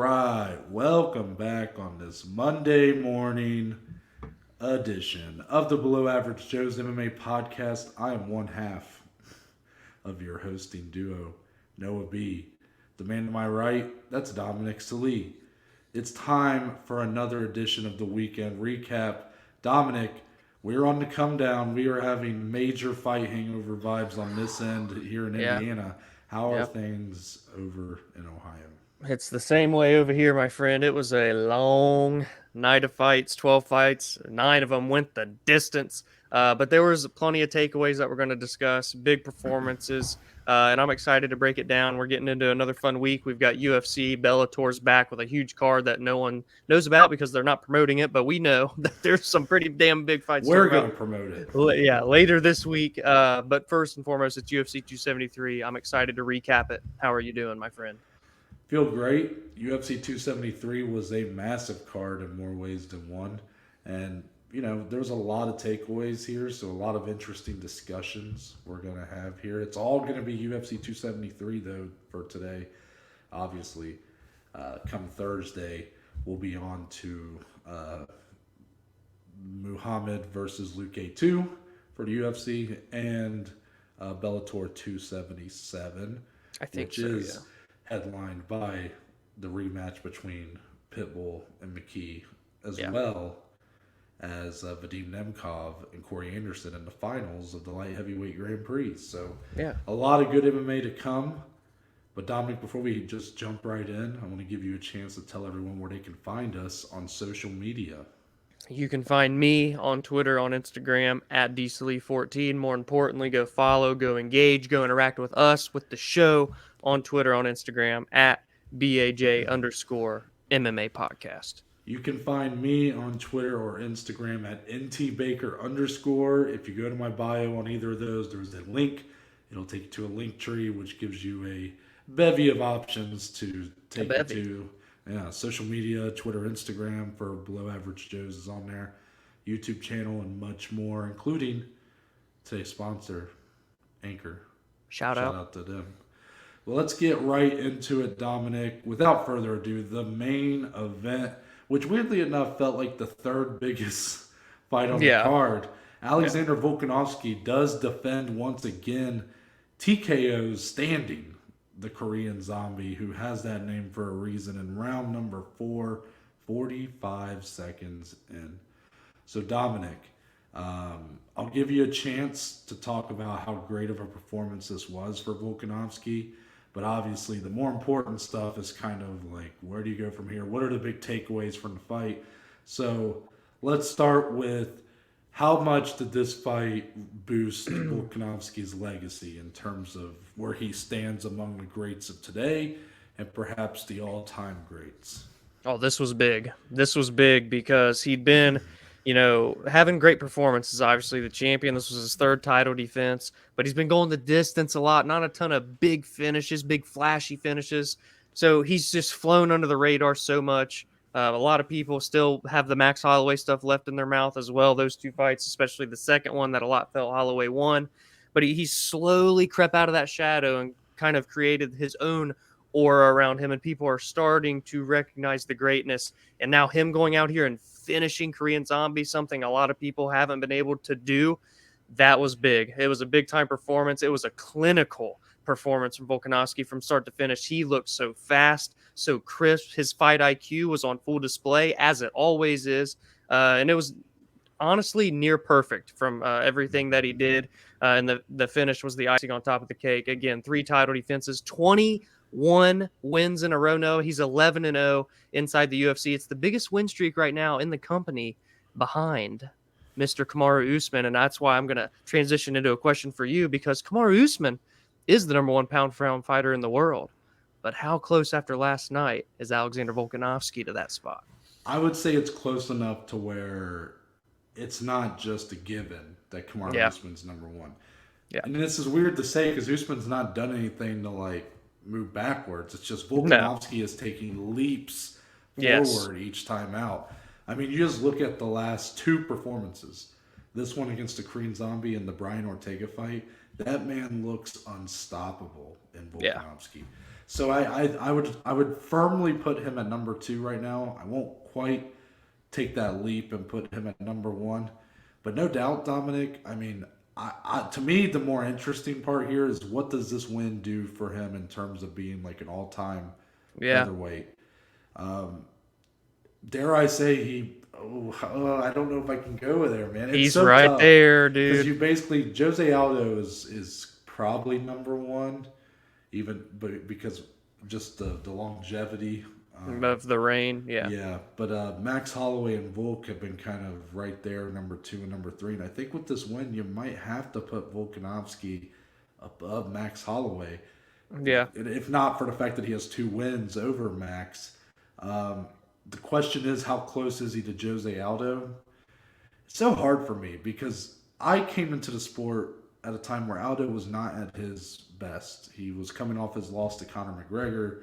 right, welcome back on this Monday morning edition of the Below Average Joe's MMA podcast. I am one half of your hosting duo, Noah B. The man to my right, that's Dominic Salee. It's time for another edition of the Weekend Recap. Dominic, we're on the come down. We are having major fight hangover vibes on this end here in Yeah, Indiana. How are yeah. things over in Ohio? It's the same way over here, my friend. It was a long night of fights, 12 fights. 9 of them went the distance. But there was plenty of takeaways that we're going to discuss, big performances, and I'm excited to break it down. We're getting into another fun week. We've got UFC, Bellator's back with a huge card that no one knows about because they're not promoting it, but we know that there's some pretty damn big fights to We're talk going about. to promote it. Yeah, later this week. But first and foremost, it's UFC 273. I'm excited to recap it. How are you doing, my friend? Feel great. UFC 273 was a massive card in more ways than one. And, there's a lot of takeaways here, so a lot of interesting discussions we're going to have here. It's all going to be UFC 273, though, for today. Obviously, come Thursday, we'll be on to Muhammad versus Luke A2 for the UFC and Bellator 277, I think which so, is yeah. headlined by the rematch between Pitbull and McKee, as Yeah. well as Vadim Nemkov and Corey Anderson in the finals of the light heavyweight Grand Prix. So Yeah. a lot of good MMA to come. But Dominic, before we just jump right in, I want to give you a chance to tell everyone where they can find us on social media. You can find me on Twitter, on Instagram, at DSlee14. More importantly, go follow, go engage, go interact with us, with the show on Twitter, on Instagram, at BAJ_MMA podcast. You can find me on Twitter or Instagram at ntbaker_. If you go to my bio on either of those, there's a link. It'll take you to a link tree, which gives you a bevy of options to take you to. Yeah, social media, Twitter, Instagram for Below Average Joe's is on there. YouTube channel and much more, including today's sponsor, Anchor. Shout out. To them. Well, let's get right into it, Dominic. Without further ado, the main event, which weirdly enough felt like the third biggest fight on the Yeah. card. Alexander Volkanovski does defend once again TKO's standing the Korean Zombie, who has that name for a reason, in round number 4, 45 seconds in. So, Dominic, I'll give you a chance to talk about how great of a performance this was for Volkanovski. But obviously, the more important stuff is kind of like, where do you go from here? What are the big takeaways from the fight? So, let's start with, how much did this fight boost Volkanovski's legacy in terms of where he stands among the greats of today and perhaps the all-time greats? Oh, this was big. This was big because he'd been, having great performances. Obviously, the champion. This was his third title defense, but he's been going the distance a lot. Not a ton of big finishes, big flashy finishes. So he's just flown under the radar so much. A lot of people still have the Max Holloway stuff left in their mouth as well. Those two fights, especially the second one that a lot felt Holloway won. But he slowly crept out of that shadow and kind of created his own aura around him, and people are starting to recognize the greatness. And now him going out here and finishing Korean Zombie, something a lot of people haven't been able to do, that was big. It was a big-time performance. It was a clinical performance from Volkanovski from start to finish. He looked so fast, so crisp. His fight IQ was on full display, as it always is. And it was honestly near perfect from everything that he did. And the finish was the icing on top of the cake. Again, 3 title defenses, 21 wins in a row. No, he's 11-0 inside the UFC. It's the biggest win streak right now in the company behind Mr. Kamaru Usman. And that's why I'm going to transition into a question for you, because Kamaru Usman is the number 1 pound-for-pound fighter in the world. But how close after last night is Alexander Volkanovski to that spot? I would say it's close enough to where it's not just a given that Kamaru Usman's number 1. Yeah. And this is weird to say because Usman's not done anything to move backwards. It's just Volkanovski is taking leaps forward each time out. I mean, you just look at the last 2 performances. This one against the Korean Zombie and the Brian Ortega fight. That man looks unstoppable in Volkanovski. So I would firmly put him at number 2 right now. I won't quite take that leap and put him at number 1, but no doubt, Dominic. I mean, to me, the more interesting part here is what does this win do for him in terms of being like an all-time Yeah, featherweight. Dare I say I don't know if I can go there, man. It's he's so right tough there, because you dude. basically Jose Aldo is probably number 1, even but because just the longevity. Of the rain, yeah, Yeah, but Max Holloway and Volk have been kind of right there, number 2 and number 3. And I think with this win, you might have to put Volkanovski above Max Holloway, yeah, if not for the fact that he has 2 wins over Max. Um, the question is, how close is he to Jose Aldo? It's so hard for me because I came into the sport at a time where Aldo was not at his best. He was coming off his loss to Conor McGregor,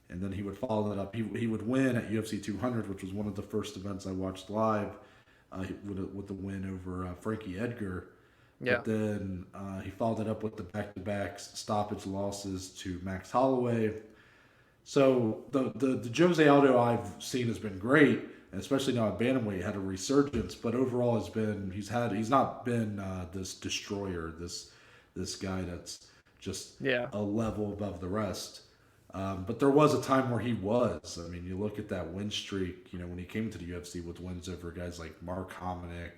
and then he would follow that up. He would win at UFC 200, which was one of the first events I watched live, with the win over Frankie Edgar. yeah, But then he followed it up with the back-to-back stoppage losses to Max Holloway. So the Jose Aldo I've seen has been great, and especially now at bantamweight had a resurgence. But overall, he's not been this destroyer, this guy that's just yeah, a level above the rest. But there was a time where he was. I mean, you look at that win streak. You know, when he came to the UFC with wins over guys like Mark Hominick,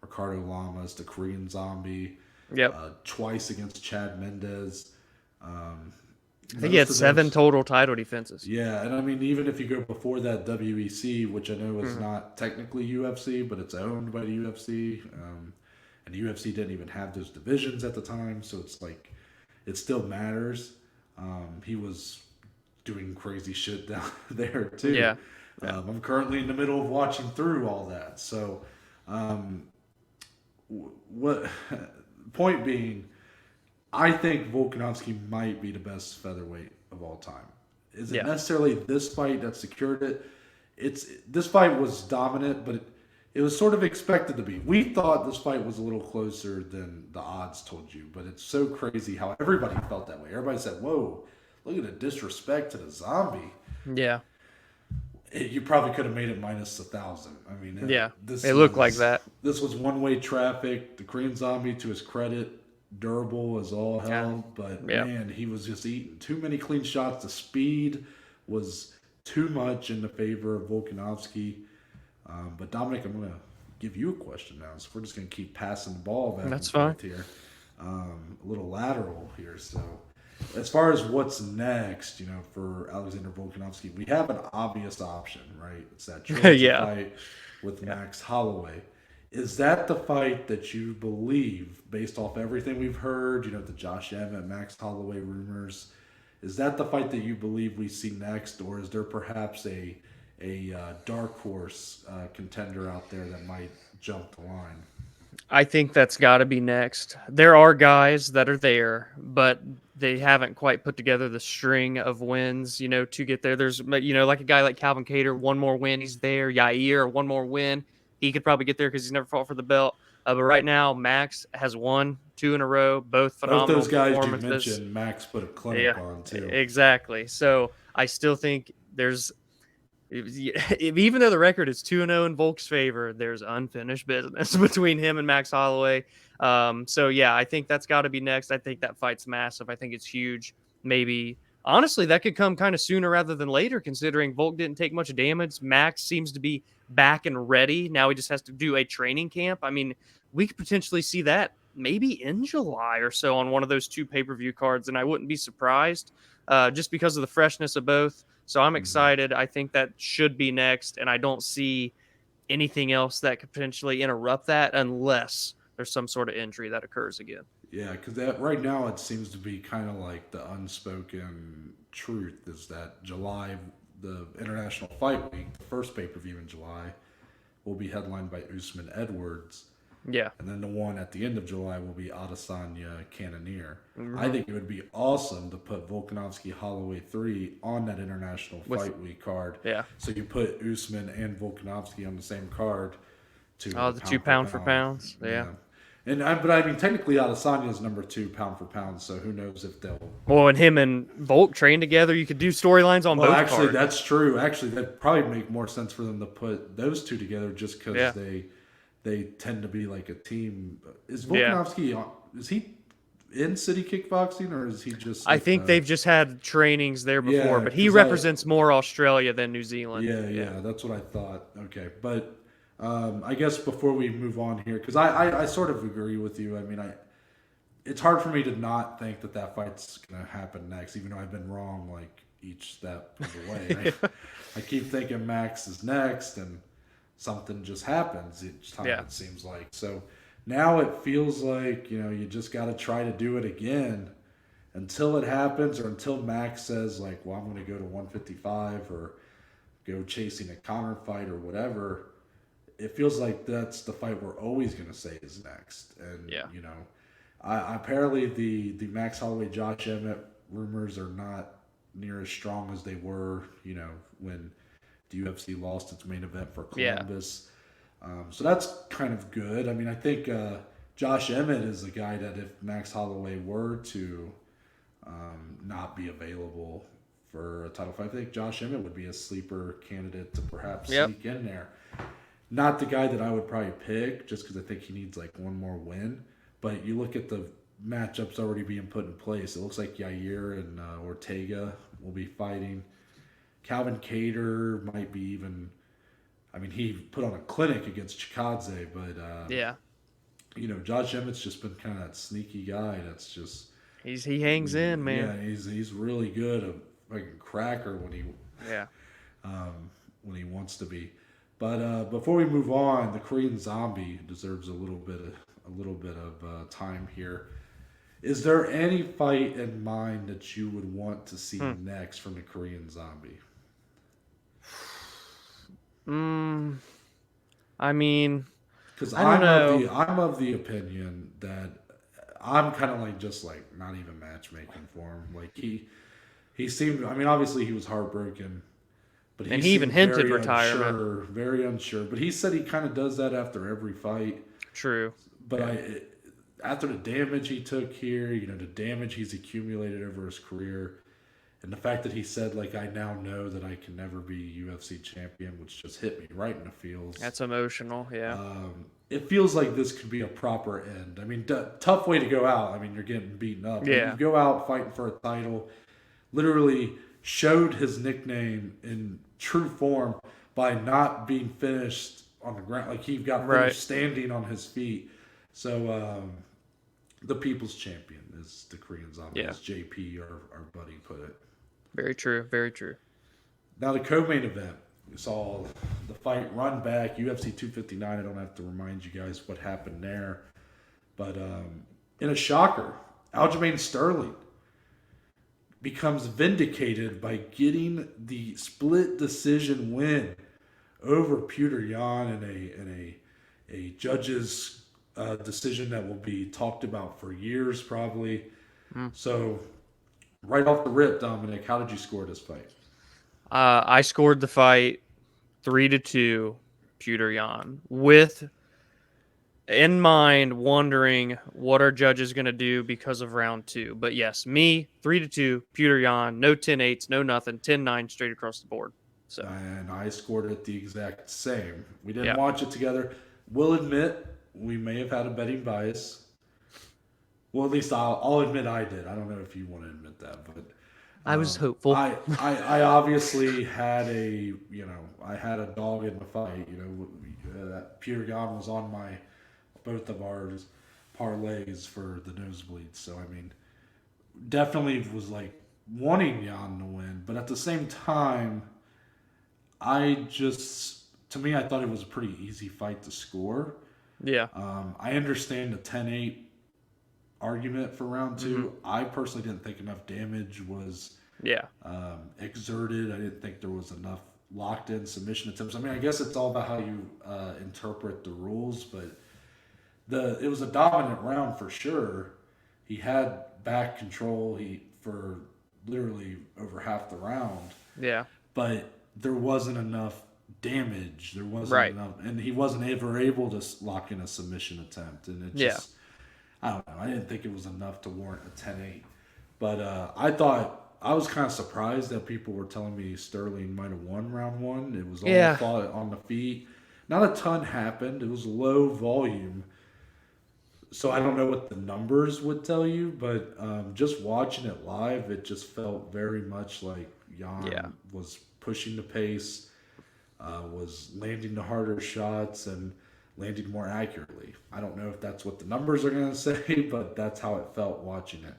Ricardo Lamas, the Korean Zombie, yep. twice against Chad Mendez. Um, I think he had most of 7 those, total title defenses. yeah, and I mean, even if you go before that, WEC, which I know is Mhm. not technically UFC, but it's owned by the UFC, and the UFC didn't even have those divisions at the time, so it's like it still matters. He was doing crazy shit down there too. Yeah, yeah, I'm currently in the middle of watching through all that, so what point being, I think Volkanovski might be the best featherweight of all time. Is it yeah, necessarily this fight that secured it? This fight was dominant, but it was sort of expected to be. We thought this fight was a little closer than the odds told you, but it's so crazy how everybody felt that way. Everybody said, "Whoa, look at the disrespect to the zombie." yeah, You probably could have made it minus 1,000. I mean, yeah. It looked like that. this was one-way traffic. The Korean Zombie, to his credit, durable as all Yeah, hell, but yeah. man, he was just eating too many clean shots. The speed was too much in the favor of Volkanovski. But Dominic, I'm gonna give you a question now. So we're just gonna keep passing the ball back and That's fine. forth here. A little lateral here. So as far as what's next, for Alexander Volkanovski, we have an obvious option, right? It's that trilogy Yeah, fight with yeah. Max Holloway. Is that the fight that you believe, based off everything we've heard, the Josh Emmett, Max Holloway rumors, is that the fight that you believe we see next, or is there perhaps a dark horse contender out there that might jump the line? I think that's got to be next. There are guys that are there, but they haven't quite put together the string of wins, to get there. There's, like a guy like Calvin Kattar, one more win, he's there. Yair, one more win, he could probably get there because he's never fought for the belt. But right now, Max has won 2 in a row, both Both phenomenal those guys you performances. mentioned, Max put a Yeah, clinic on too. exactly. So I still think there's even though the record is 2-0 in Volk's favor, there's unfinished business between him and Max Holloway. So yeah, I think that's got to be next. I think that fight's massive. I think it's huge. Maybe honestly, that could come kind of sooner rather than later, considering Volk didn't take much damage. Max seems to be back and ready. Now he just has to do a training camp. I mean, we could potentially see that maybe in July or so on one of those 2 pay-per-view cards, and I wouldn't be surprised just because of the freshness of both. So I'm Mhm. excited. I think that should be next, and I don't see anything else that could potentially interrupt that unless there's some sort of injury that occurs again. Yeah, because that right now it seems to be kind of like the unspoken truth is that July, the International Fight Week, the first pay per view in July, will be headlined by Usman Edwards, Yeah. and then the one at the end of July will be Adesanya Cannonier. I Hmm. think it would be awesome to put Volkanovski Holloway 3 on that International With Fight Week card. yeah, So you put Usman and Volkanovski on the same card to oh, go the 2 pound for pound for pound. pounds. Yeah, Yeah. But I mean, technically, Adesanya is number 2 pound for pound, so who knows if they'll. Well, and him and Volk train together, you could do storylines on both Actually, cards. that's true. Actually, that'd probably make more sense for them to put those two together, just because they tend to be like a team. Is Volkanovski is he in City Kickboxing, or is he just? I think they've just had trainings there before, Yeah, but he 'cause represents more Australia than New Zealand. Yeah, that's what I thought. Okay, but I guess before we move on here, because I sort of agree with you. I mean, it's hard for me to not think that fight's gonna happen next, even though I've been wrong like each step of the way. I keep thinking Max is next, and something just happens each time. It seems like so. Now it feels like you just got to try to do it again until it happens, or until Max says like, "Well, I'm going to go to 155 or go chasing a counter fight or whatever." It feels like that's the fight we're always going to say is next. And apparently the Max Holloway Josh Emmett rumors are not near as strong as they were, when the UFC lost its main event for Columbus. So that's kind of good. I mean, I think Josh Emmett is the guy that if Max Holloway were to not be available for a title fight, I think Josh Emmett would be a sleeper candidate to perhaps sneak in there. Not the guy that I would probably pick, just because I think he needs like one more win. But you look at the matchups already being put in place. It looks like Yair and Ortega will be fighting. Calvin Kattar might be even. I mean, he put on a clinic against Chikadze, but Josh Emmett's just been kind of that sneaky guy. That's just he hangs in, man. Yeah, he's really good, a fucking cracker when he wants to be. But before we move on, the Korean Zombie deserves a little bit of time here. Is there any fight in mind that you would want to see next from the Korean Zombie? I mean, because I don't know. I'm of the opinion that I'm kind of like not even matchmaking for him. Like he seemed. I mean, obviously he was heartbroken. But he even hinted retirement. Very unsure. But he said he kind of does that after every fight. True. But after the damage he took here, the damage he's accumulated over his career, and the fact that he said, like, I now know that I can never be UFC champion, which just hit me right in the feels. That's emotional, yeah. It feels like this could be a proper end. I mean, tough way to go out. I mean, you're getting beaten up. Yeah. You go out fighting for a title, literally showed his nickname in true form by not being finished on the ground. Like, he got finished standing on his feet. So, the people's champion is the Korean Zombie, as JP, our buddy, put it. Very true, very true. Now, the co-main event. We saw the fight run back, UFC 259. I don't have to remind you guys what happened there. But in a shocker, Aljamain Sterling becomes vindicated by getting the split decision win over Petr Yan in a judge's decision that will be talked about for years probably. So right off the rip, Dominic, how did you score this fight? I scored the fight 3-2 Petr Yan with in mind wondering what our judge is going to do because of round 2. But yes, me 3-2 Petr Yan, no 10-8s, no nothing, 10-9 straight across the board. So and I scored it the exact same. We didn't watch it together. We'll admit we may have had a betting bias. Well, at least I'll admit I did. I don't know if you want to admit that, but I was hopeful. I obviously had a dog in the fight. That Petr Yan was on both of our parlays for the nosebleeds. So I mean, definitely was like wanting Yan to win, but at the same time, I thought it was a pretty easy fight to score. Yeah. I understand the 10-8 argument for round 2. Mm-hmm. I personally didn't think enough damage was exerted. I didn't think there was enough locked-in submission attempts. I mean, I guess it's all about how you interpret the rules, but it was a dominant round for sure. He had back control for literally over half the round. Yeah. But there wasn't enough damage. There wasn't enough, and he wasn't ever able to lock in a submission attempt. And I don't know. I didn't think it was enough to warrant a 10-8. But I was kind of surprised that people were telling me Sterling might have won round one. It was all Yeah. fought on the feet. Not a ton happened. It was low volume. So I don't know what the numbers would tell you, but just watching it live, it just felt very much like Yeah. Yan was pushing the pace, was landing the harder shots, and landing more accurately. I don't know if that's what the numbers are going to say, but that's how it felt watching it.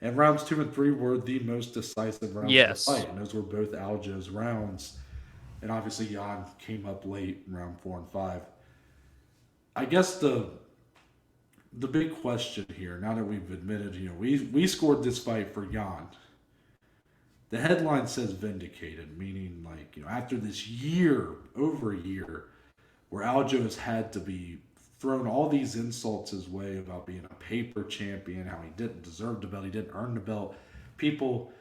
And rounds 2 and 3 were the most decisive rounds Yes. of the fight, and those were both Aljo's rounds. And obviously, Yan came up late in round 4 and 5. I guess the big question here, now that we've admitted, we scored this fight for Yan. The headline says vindicated, meaning after this year, over a year, where Aljo has had to be thrown all these insults his way about being a paper champion, how he didn't deserve the belt, he didn't earn the belt. People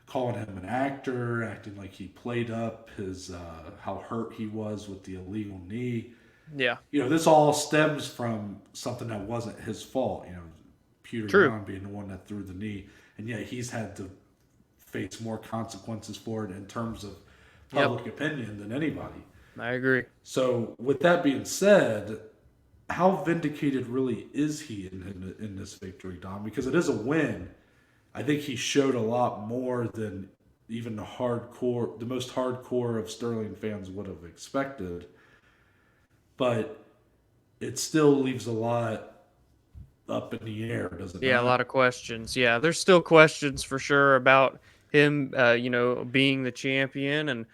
calling him an actor, acting like he played up his how hurt he was with the illegal knee. Yeah. This all stems from something that wasn't his fault. Petr Yan being the one that threw the knee, and yet he's had to face more consequences for it in terms of public opinion than anybody. I agree. So, with that being said, how vindicated really is he in this victory, Dom? Because it is a win. I think he showed a lot more than even the most hardcore of Sterling fans would have expected. But it still leaves a lot up in the air, doesn't it? Yeah, a lot of questions. Yeah, there's still questions for sure about him, being the champion and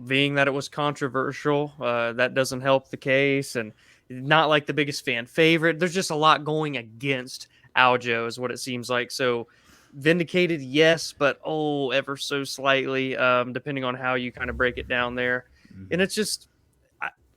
being that it was controversial. That doesn't help the case, and not like the biggest fan favorite. There's just a lot going against Aljo, is what it seems like. So vindicated, yes, but ever so slightly, depending on how you kind of break it down there. Mm-hmm. And it's just,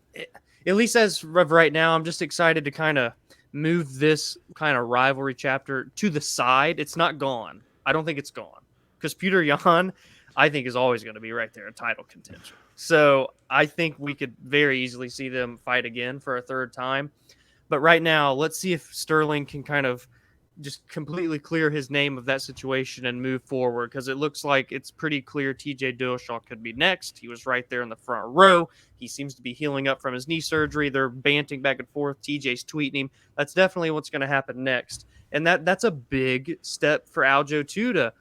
at least as of right now, I'm just excited to kind of move this kind of rivalry chapter to the side. It's not gone. I don't think it's gone, because Petr Yan, I think, is always going to be right there in title contention. So I think we could very easily see them fight again for a third time. But right now, let's see if Sterling can kind of just completely clear his name of that situation and move forward, because it looks like it's pretty clear TJ Dillashaw could be next. He was right there in the front row. He seems to be healing up from his knee surgery. They're banting back and forth. TJ's tweeting him. That's definitely what's going to happen next. And that's a big step for Aljo too, to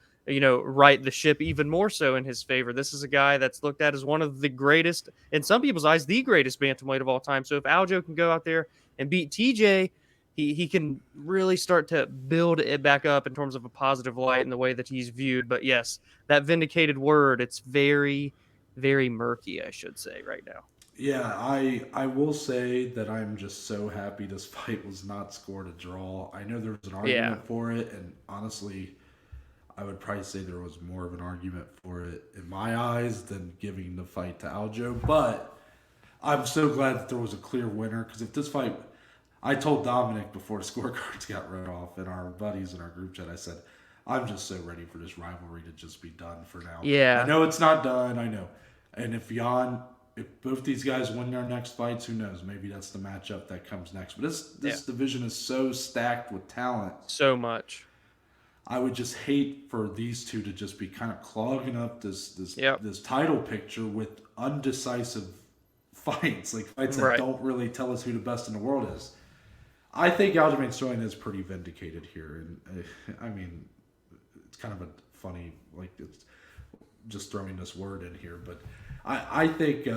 right the ship even more so in his favor. This is a guy that's looked at as one of the greatest, in some people's eyes, the greatest bantamweight of all time. So if Aljo can go out there and beat TJ, he can really start to build it back up in terms of a positive light in the way that he's viewed. But yes, that vindicated word, it's very, very murky, I should say, right now. Yeah, I will say that I'm just so happy this fight was not scored a draw. I know there was an argument for it, and honestly, I would probably say there was more of an argument for it in my eyes than giving the fight to Aljo. But I'm so glad that there was a clear winner, because if this fight... I told Dominic before the scorecards got read off, and our buddies in our group chat, I said, I'm just so ready for this rivalry to just be done for now. Yeah. I know it's not done, I know. And if both these guys win their next fights, who knows? Maybe that's the matchup that comes next. But this division is so stacked with talent. So much. I would just hate for these two to just be kind of clogging up this title picture with undecisive fights, like fights that don't really tell us who the best in the world is. I think Aljamain Sterling is pretty vindicated here, and I mean, it's kind of a funny, it's just throwing this word in here, but I think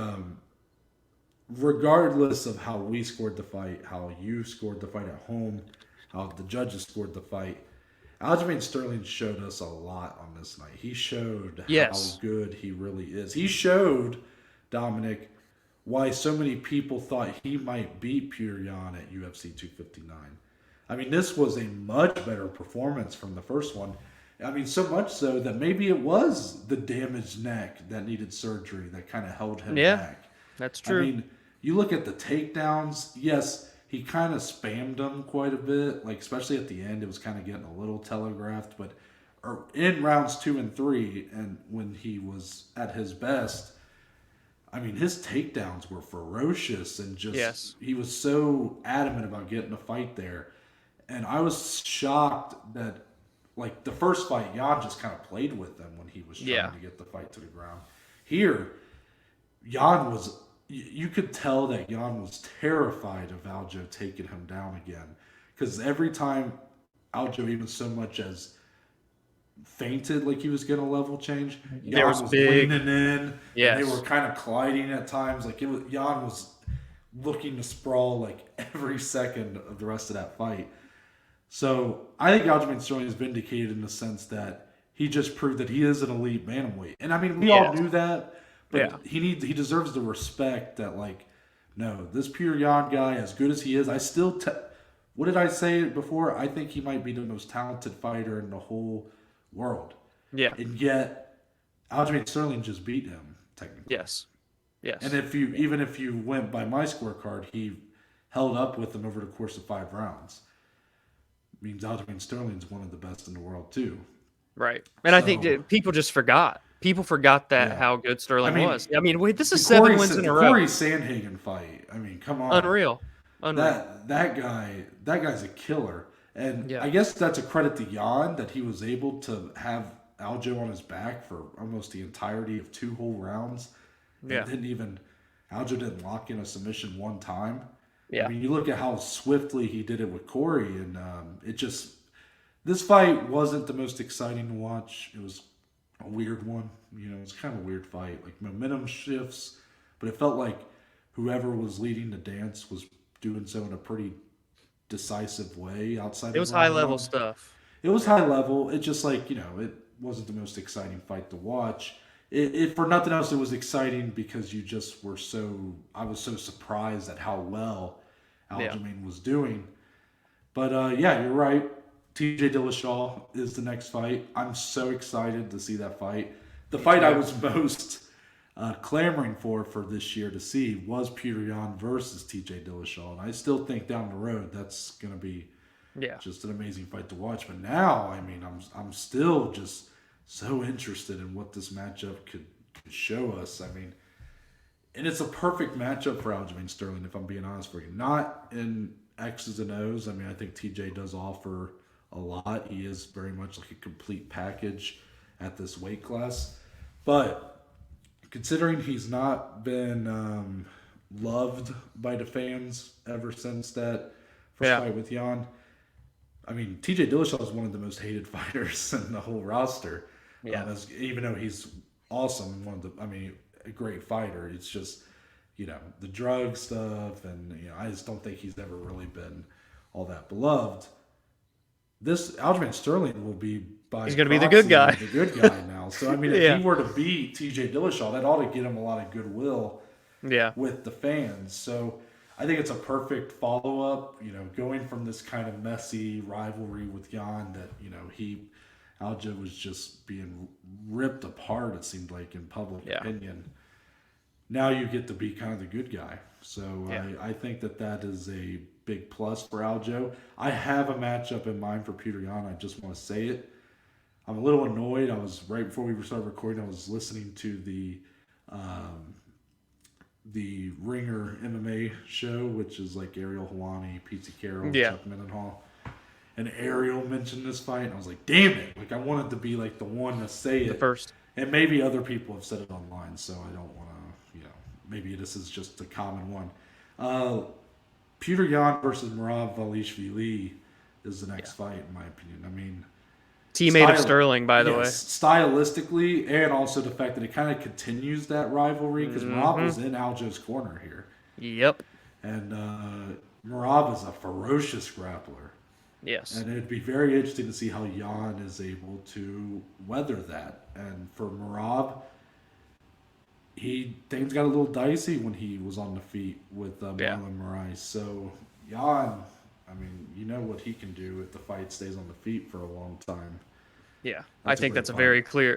regardless of how we scored the fight, how you scored the fight at home, how the judges scored the fight, Aljamain Sterling showed us a lot on this night. He showed how good he really is. He showed, Dominic, why so many people thought he might beat Petr Yan at UFC 259. I mean, this was a much better performance from the first one. I mean, so much so that maybe it was the damaged neck that needed surgery that kind of held him back. That's true. I mean, you look at the takedowns, yes, he kind of spammed them quite a bit, especially at the end, it was kind of getting a little telegraphed, but in rounds 2 and 3, and when he was at his best, I mean, his takedowns were ferocious, and just he was so adamant about getting a fight there. And I was shocked that, like, the first fight, Yan just kind of played with them when he was trying to get the fight to the ground. Here, Yan was, you could tell that Yan was terrified of Aljo taking him down again. Because every time Aljo even so much as fainted like he was going to level change, Yan was leaning in. Yes. And they were kind of colliding at times. Like, Yan was looking to sprawl like every second of the rest of that fight. So I think Aljamain Sterling is vindicated in the sense that he just proved that he is an elite bantamweight. And I mean, we all knew that, but he deserves the respect that, like, no, this Petr Yan guy, as good as he is, I still what did I say before? I think he might be the most talented fighter in the whole world. Yeah. And yet Aljamain Sterling just beat him technically. Yes. Yes. And even if you went by my scorecard, he held up with him over the course of 5 rounds. Means Aljamain Sterling's one of the best in the world too. Right. And I think people just forgot. People forgot that how good Sterling was. I mean, wait, this is 7 wins in a row. Corey Sandhagen fight. I mean, come on. Unreal. That guy's a killer. And I guess that's a credit to Yan that he was able to have Aljo on his back for almost the entirety of 2 whole rounds. Yeah. Aljo didn't lock in a submission one time. Yeah. I mean, you look at how swiftly he did it with Corey, and this fight wasn't the most exciting to watch. It was a weird one. You know, it was kind of a weird fight. Like, momentum shifts, but it felt like whoever was leading the dance was doing so in a pretty decisive way outside. It was high-level stuff. It was high level. It just, like, you know, it wasn't the most exciting fight to watch. It for nothing else, it was exciting because you just were I was so surprised at how well Aljamain was doing. But you're right. TJ Dillashaw is the next fight. I'm so excited to see that fight. The fight I was most clamoring for this year to see was Petr Yan versus TJ Dillashaw. And I still think down the road that's going to be just an amazing fight to watch. But now, I mean, I'm still just so interested in what this matchup could show us. I mean, and it's a perfect matchup for Aljamain Sterling, if I'm being honest for you. Not in X's and O's. I mean, I think TJ does offer a lot. He is very much like a complete package at this weight class. But considering he's not been loved by the fans ever since that first fight with Yan, I mean, TJ Dillashaw is one of the most hated fighters in the whole roster. Even though he's awesome, a great fighter. It's just, you know, the drug stuff, and, you know, I just don't think he's ever really been all that beloved. This Aljamain Sterling will be he's going to be the good guy. The good guy now. So, I mean, if he were to beat TJ Dillashaw, that ought to get him a lot of goodwill with the fans. So I think it's a perfect follow-up, you know, going from this kind of messy rivalry with Yan that, you know, Aljo was just being ripped apart, it seemed like, in public opinion. Now you get to be kind of the good guy. So I think that is a big plus for Aljo. I have a matchup in mind for Petr Yan. I just want to say it. I'm a little annoyed. Right before we started recording, I was listening to the Ringer MMA show, which is like Ariel Helwani, Pete Carroll, Chuck Mendenhall. And Ariel mentioned this fight, and I was like, damn it. Like, I wanted to be like the one to say it. First. And maybe other people have said it online, so I don't want to, you know, maybe this is just a common one. Petr Yan versus Merab Dvalishvili is the next fight, in my opinion. I mean, teammate of Sterling, by the way. Stylistically, and also the fact that it kind of continues that rivalry, because Merab was in Aljo's corner here. Yep. And Merab is a ferocious grappler. Yes. And it'd be very interesting to see how Yan is able to weather that. And for Merab, things got a little dicey when he was on the feet with Marlon Moraes. So Yan, I mean, you know what he can do if the fight stays on the feet for a long time. Yeah, I think that's a very clear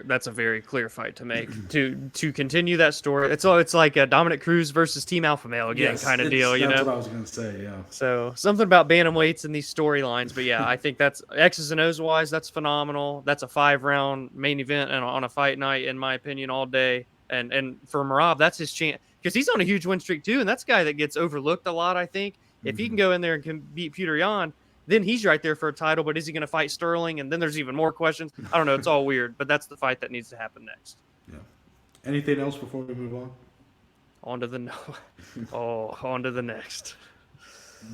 fight to make to continue that story. It's like a Dominic Cruz versus Team Alpha Male again kind of deal, you know. That's what I was going to say, yeah. So something about bantamweights and these storylines, but yeah, I think that's X's and O's wise, that's phenomenal. That's a 5-round main event and on a fight night, in my opinion, all day. And for Merab, that's his chance because he's on a huge win streak too, and that's a guy that gets overlooked a lot. I think if he can go in there and can beat Petr Yan, then he's right there for a title, but is he going to fight Sterling? And then there's even more questions. I don't know. It's all weird, but that's the fight that needs to happen next. Yeah. Anything else before we move on? On to the next.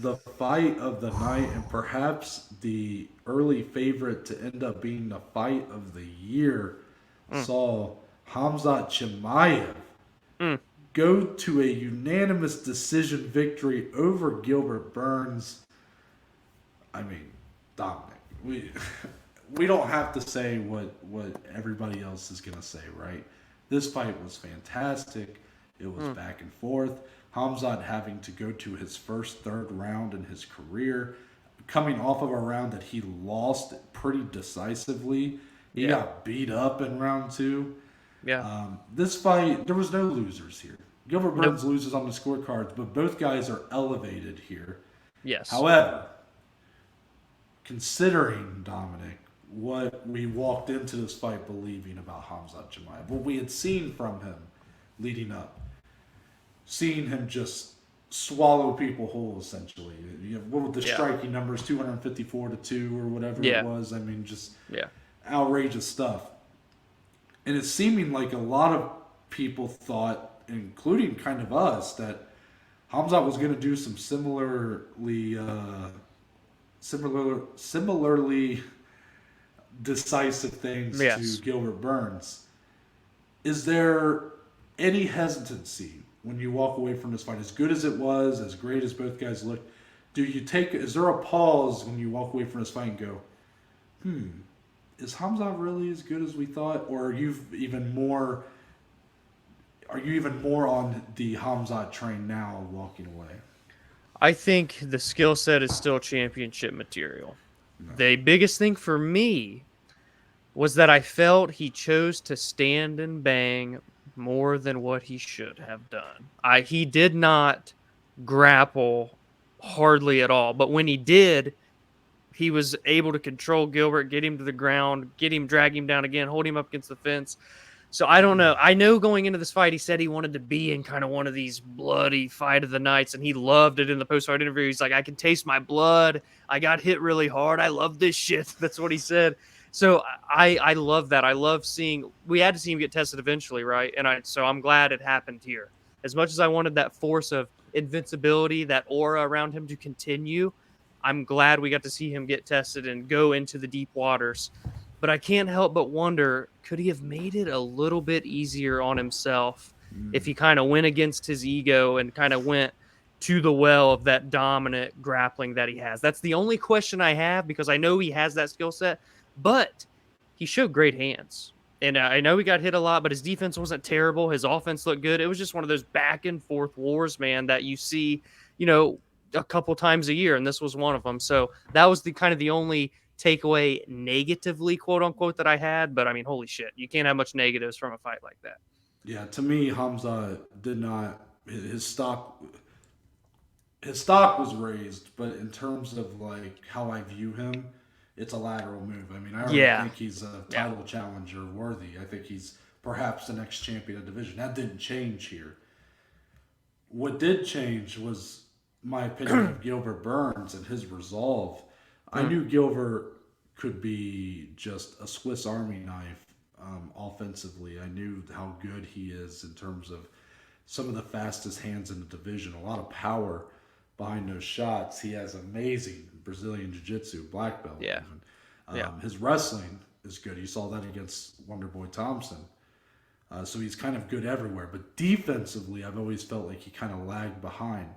The fight of the night, and perhaps the early favorite to end up being the fight of the year, saw Khamzat Chimaev go to a unanimous decision victory over Gilbert Burns. I mean, Dominic, we don't have to say what everybody else is going to say, right? This fight was fantastic. It was back and forth. Khamzat having to go to his first third round in his career, coming off of a round that he lost pretty decisively. He got beat up in round 2. Yeah. This fight, there was no losers here. Gilbert Burns loses on the scorecards, but both guys are elevated here. Yes. However, considering, Dominic, what we walked into this fight believing about Khamzat Chimaev, what we had seen from him leading up, seeing him just swallow people whole, essentially. What were the striking numbers? 254-2 or whatever it was. I mean, just outrageous stuff. And it's seeming like a lot of people thought, including kind of us, that Khamzat was going to do some similarly decisive things to Gilbert Burns. Is there any hesitancy when you walk away from this fight? As good as it was, as great as both guys looked, is there a pause when you walk away from this fight and go, is Khamzat really as good as we thought? Or are you even more on the Khamzat train now walking away? I think the skill set is still championship material. No. The biggest thing for me was that I felt he chose to stand and bang more than what he should have done. He did not grapple hardly at all, but when he did, he was able to control Gilbert, get him to the ground, drag him down again, hold him up against the fence. So I don't know. I know going into this fight, he said he wanted to be in kind of one of these bloody fight of the nights, and he loved it in the post-fight interview. He's like, I can taste my blood. I got hit really hard. I love this shit. That's what he said. So I love that. I love seeing – we had to see him get tested eventually, right? And so I'm glad it happened here. As much as I wanted that force of invincibility, that aura around him to continue, I'm glad we got to see him get tested and go into the deep waters. But I can't help but wonder, could he have made it a little bit easier on himself if he kind of went against his ego and kind of went to the well of that dominant grappling that he has? That's the only question I have, because I know he has that skill set, but he showed great hands. And I know he got hit a lot, but his defense wasn't terrible. His offense looked good. It was just one of those back and forth wars, man, that you see, a couple times a year, and this was one of them. So that was the only takeaway negatively, quote unquote, that I had. But I mean, holy shit, you can't have much negatives from a fight like that. Yeah, to me, Khamzat did not. His stock was raised, but in terms of like how I view him, it's a lateral move. I mean, I don't think he's a title challenger worthy. I think he's perhaps the next champion of the division. That didn't change here. What did change was my opinion of Gilbert Burns and his resolve. I knew Gilbert could be just a Swiss Army knife offensively. I knew how good he is in terms of some of the fastest hands in the division, a lot of power behind those shots. He has amazing Brazilian Jiu-Jitsu, black belt. Yeah. His wrestling is good. You saw that against Wonderboy Thompson. So he's kind of good everywhere. But defensively, I've always felt like he kind of lagged behind.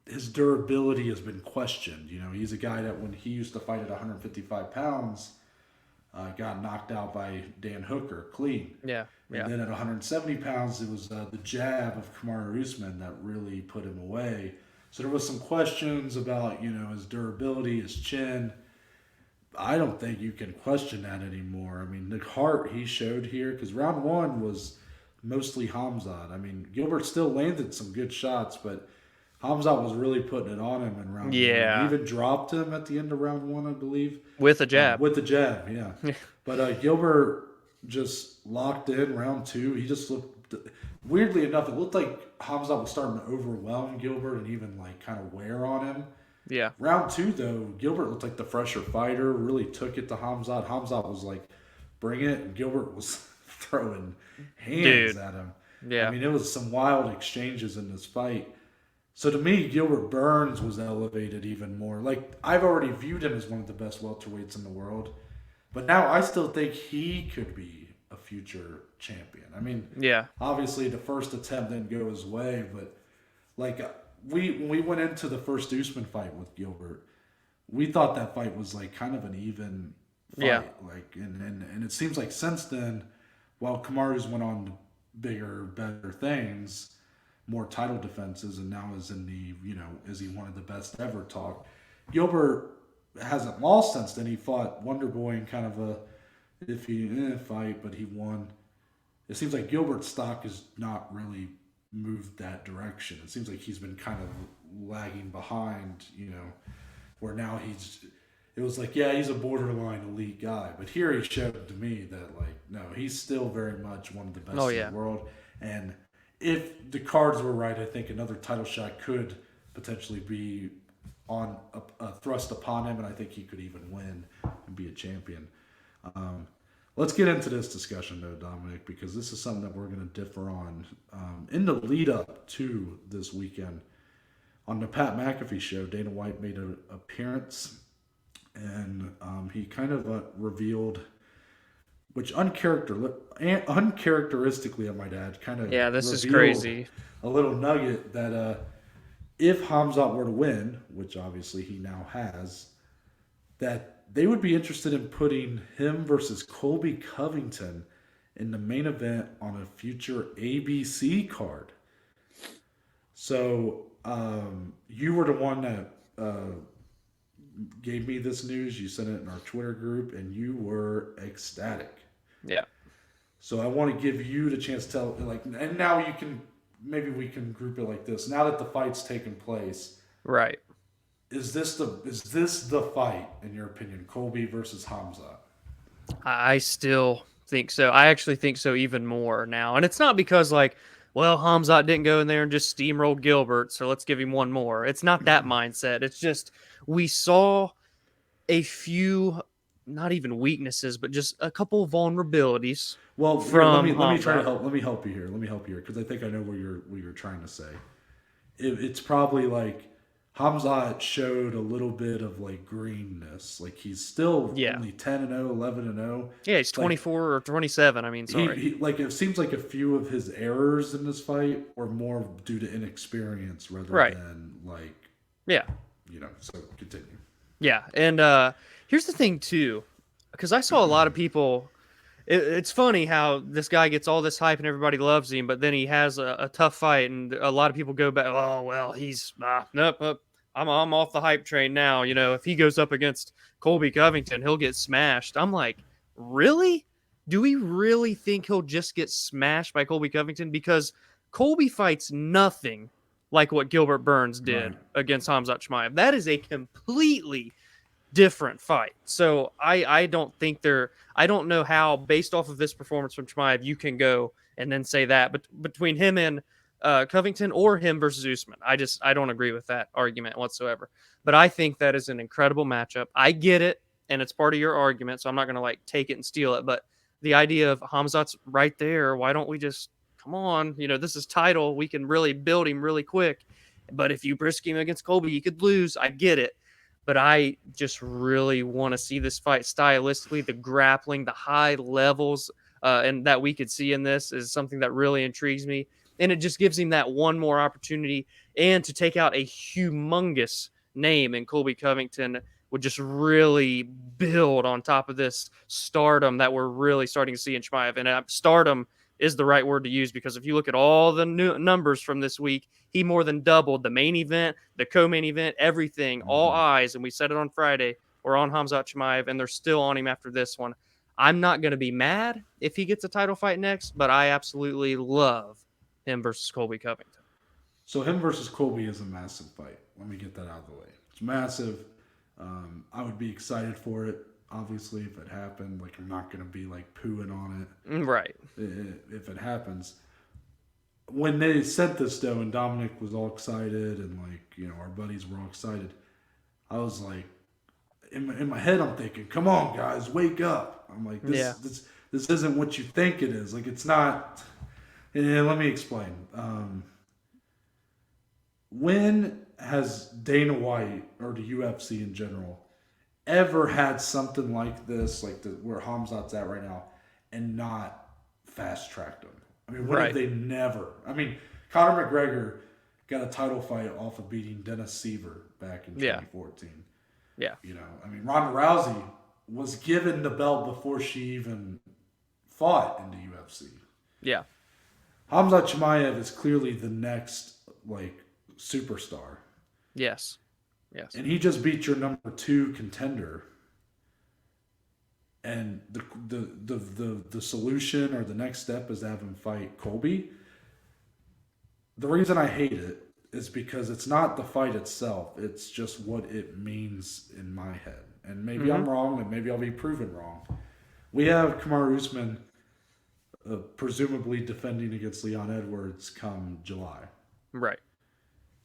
His durability has been questioned. He's a guy that when he used to fight at 155 pounds, got knocked out by Dan Hooker clean. Yeah. And then at 170 pounds, it was the jab of Kamaru Usman that really put him away. So there was some questions about, his durability, his chin. I don't think you can question that anymore. I mean, the heart he showed here, because round one was mostly Khamzat. I mean, Gilbert still landed some good shots, but Khamzat was really putting it on him in round one. He even dropped him at the end of round one, I believe. With a jab. With the jab, yeah. But Gilbert just locked in round two. He just looked, weirdly enough, it looked like Khamzat was starting to overwhelm Gilbert and even like kind of wear on him. Yeah. Round 2, though, Gilbert looked like the fresher fighter, really took it to Khamzat. Khamzat was like, bring it, and Gilbert was throwing hands Dude. at him. I Yeah. mean, it was some wild exchanges in this fight. So to me, Gilbert Burns was elevated even more. Like, I've already viewed him as one of the best welterweights in the world, but now I still think he could be a future champion. I mean, Yeah. obviously the first attempt didn't go his way, but like when we went into the first Usman fight with Gilbert, we thought that fight was like kind of an even fight. Yeah. Like and it seems like since then, while Kamaru's went on to bigger, better things, more title defenses, and now is in the, is he one of the best ever talk. Gilbert hasn't lost since then. He fought Wonder Boy in kind of a iffy fight, but he won. It seems like Gilbert's stock has not really moved that direction. It seems like he's been kind of lagging behind, where now it was like, yeah, he's a borderline elite guy. But here he showed to me that, like, no, he's still very much one of the best in the world. And if the cards were right, I think another title shot could potentially be on a thrust upon him, and I think he could even win and be a champion. Let's get into this discussion, though, Dominic, because this is something that we're going to differ on. In the lead up to this weekend, on the Pat McAfee show, Dana White made an appearance, and he kind of revealed, which uncharacteristically, I might add, kind of this is crazy. A little nugget that if Khamzat were to win, which obviously he now has, that they would be interested in putting him versus Colby Covington in the main event on a future ABC card. So you were the one that gave me this news. You sent it in our Twitter group, and you were ecstatic. Yeah. So I want to give you the chance to tell, and now you can, maybe we can group it like this. Now that the fight's taken place, right? Is this the fight, in your opinion, Colby versus Khamzat? I still think so. I actually think so even more now. And it's not because, like, well, Khamzat didn't go in there and just steamroll Gilbert, so let's give him one more. It's not that mindset. It's just we saw a few, not even weaknesses, but just a couple of vulnerabilities. Well, from let me try to help. Let me help you here because I think I know what you're trying to say. It's probably like Khamzat showed a little bit of like greenness. Like he's still only 10-0, 11-0. Yeah, he's 24 or 27. I mean, sorry. He like it seems like a few of his errors in this fight were more due to inexperience rather than like So continue. Yeah, and here's the thing too, because I saw a lot of people. It's funny how this guy gets all this hype and everybody loves him, but then he has a tough fight, and a lot of people go back. Oh well, he's nope. I'm off the hype train now. If he goes up against Colby Covington, he'll get smashed. I'm like, really? Do we really think he'll just get smashed by Colby Covington? Because Colby fights nothing like what Gilbert Burns did against Khamzat Chimaev. That is a completely different fight. So I don't think I don't know how, based off of this performance from Chimaev, you can go and then say that. But between him and Covington or him versus Usman, I don't agree with that argument whatsoever. But I think that is an incredible matchup. I get it, and it's part of your argument, so I'm not going to like take it and steal it. But the idea of Khamzat's right there, why don't we just come on? This is title. We can really build him really quick. But if you brisk him against Colby, you could lose. I get it. But I just really want to see this fight stylistically. The grappling, the high levels, and that we could see in this is something that really intrigues me. And it just gives him that one more opportunity. And to take out a humongous name in Colby Covington would just really build on top of this stardom that we're really starting to see in Chimaev. And stardom is the right word to use, because if you look at all the new numbers from this week, he more than doubled the main event, the co-main event, everything. All eyes, and we said it on Friday, were on Khamzat Chimaev, and they're still on him after this one. I'm not going to be mad if he gets a title fight next, but I absolutely love him versus Colby Covington. So him versus Colby is a massive fight. Let me get that out of the way. It's massive. I would be excited for it. Obviously, if it happened, like I'm not going to be like pooing on it. Right. If it happens. When they said this though, and Dominic was all excited, and like, our buddies were all excited, I was like, in my head, I'm thinking, come on, guys, wake up. I'm like, this isn't what you think it is. Like, it's not. And let me explain. When has Dana White or the UFC in general ever had something like this, like where Khamzat's at right now, and not fast tracked him? I mean, when have they never? I mean, Conor McGregor got a title fight off of beating Dennis Seaver back in 2014. Yeah. You know, I mean, Ronda Rousey was given the belt before she even fought in the UFC. Yeah. Khamzat Chimaev is clearly the next, like, superstar. Yes. And he just beat your number 2 contender. And the solution or the next step is to have him fight Colby. The reason I hate it is because it's not the fight itself. It's just what it means in my head. And maybe I'm wrong, and maybe I'll be proven wrong. We have Kamaru Usman presumably defending against Leon Edwards come July. Right.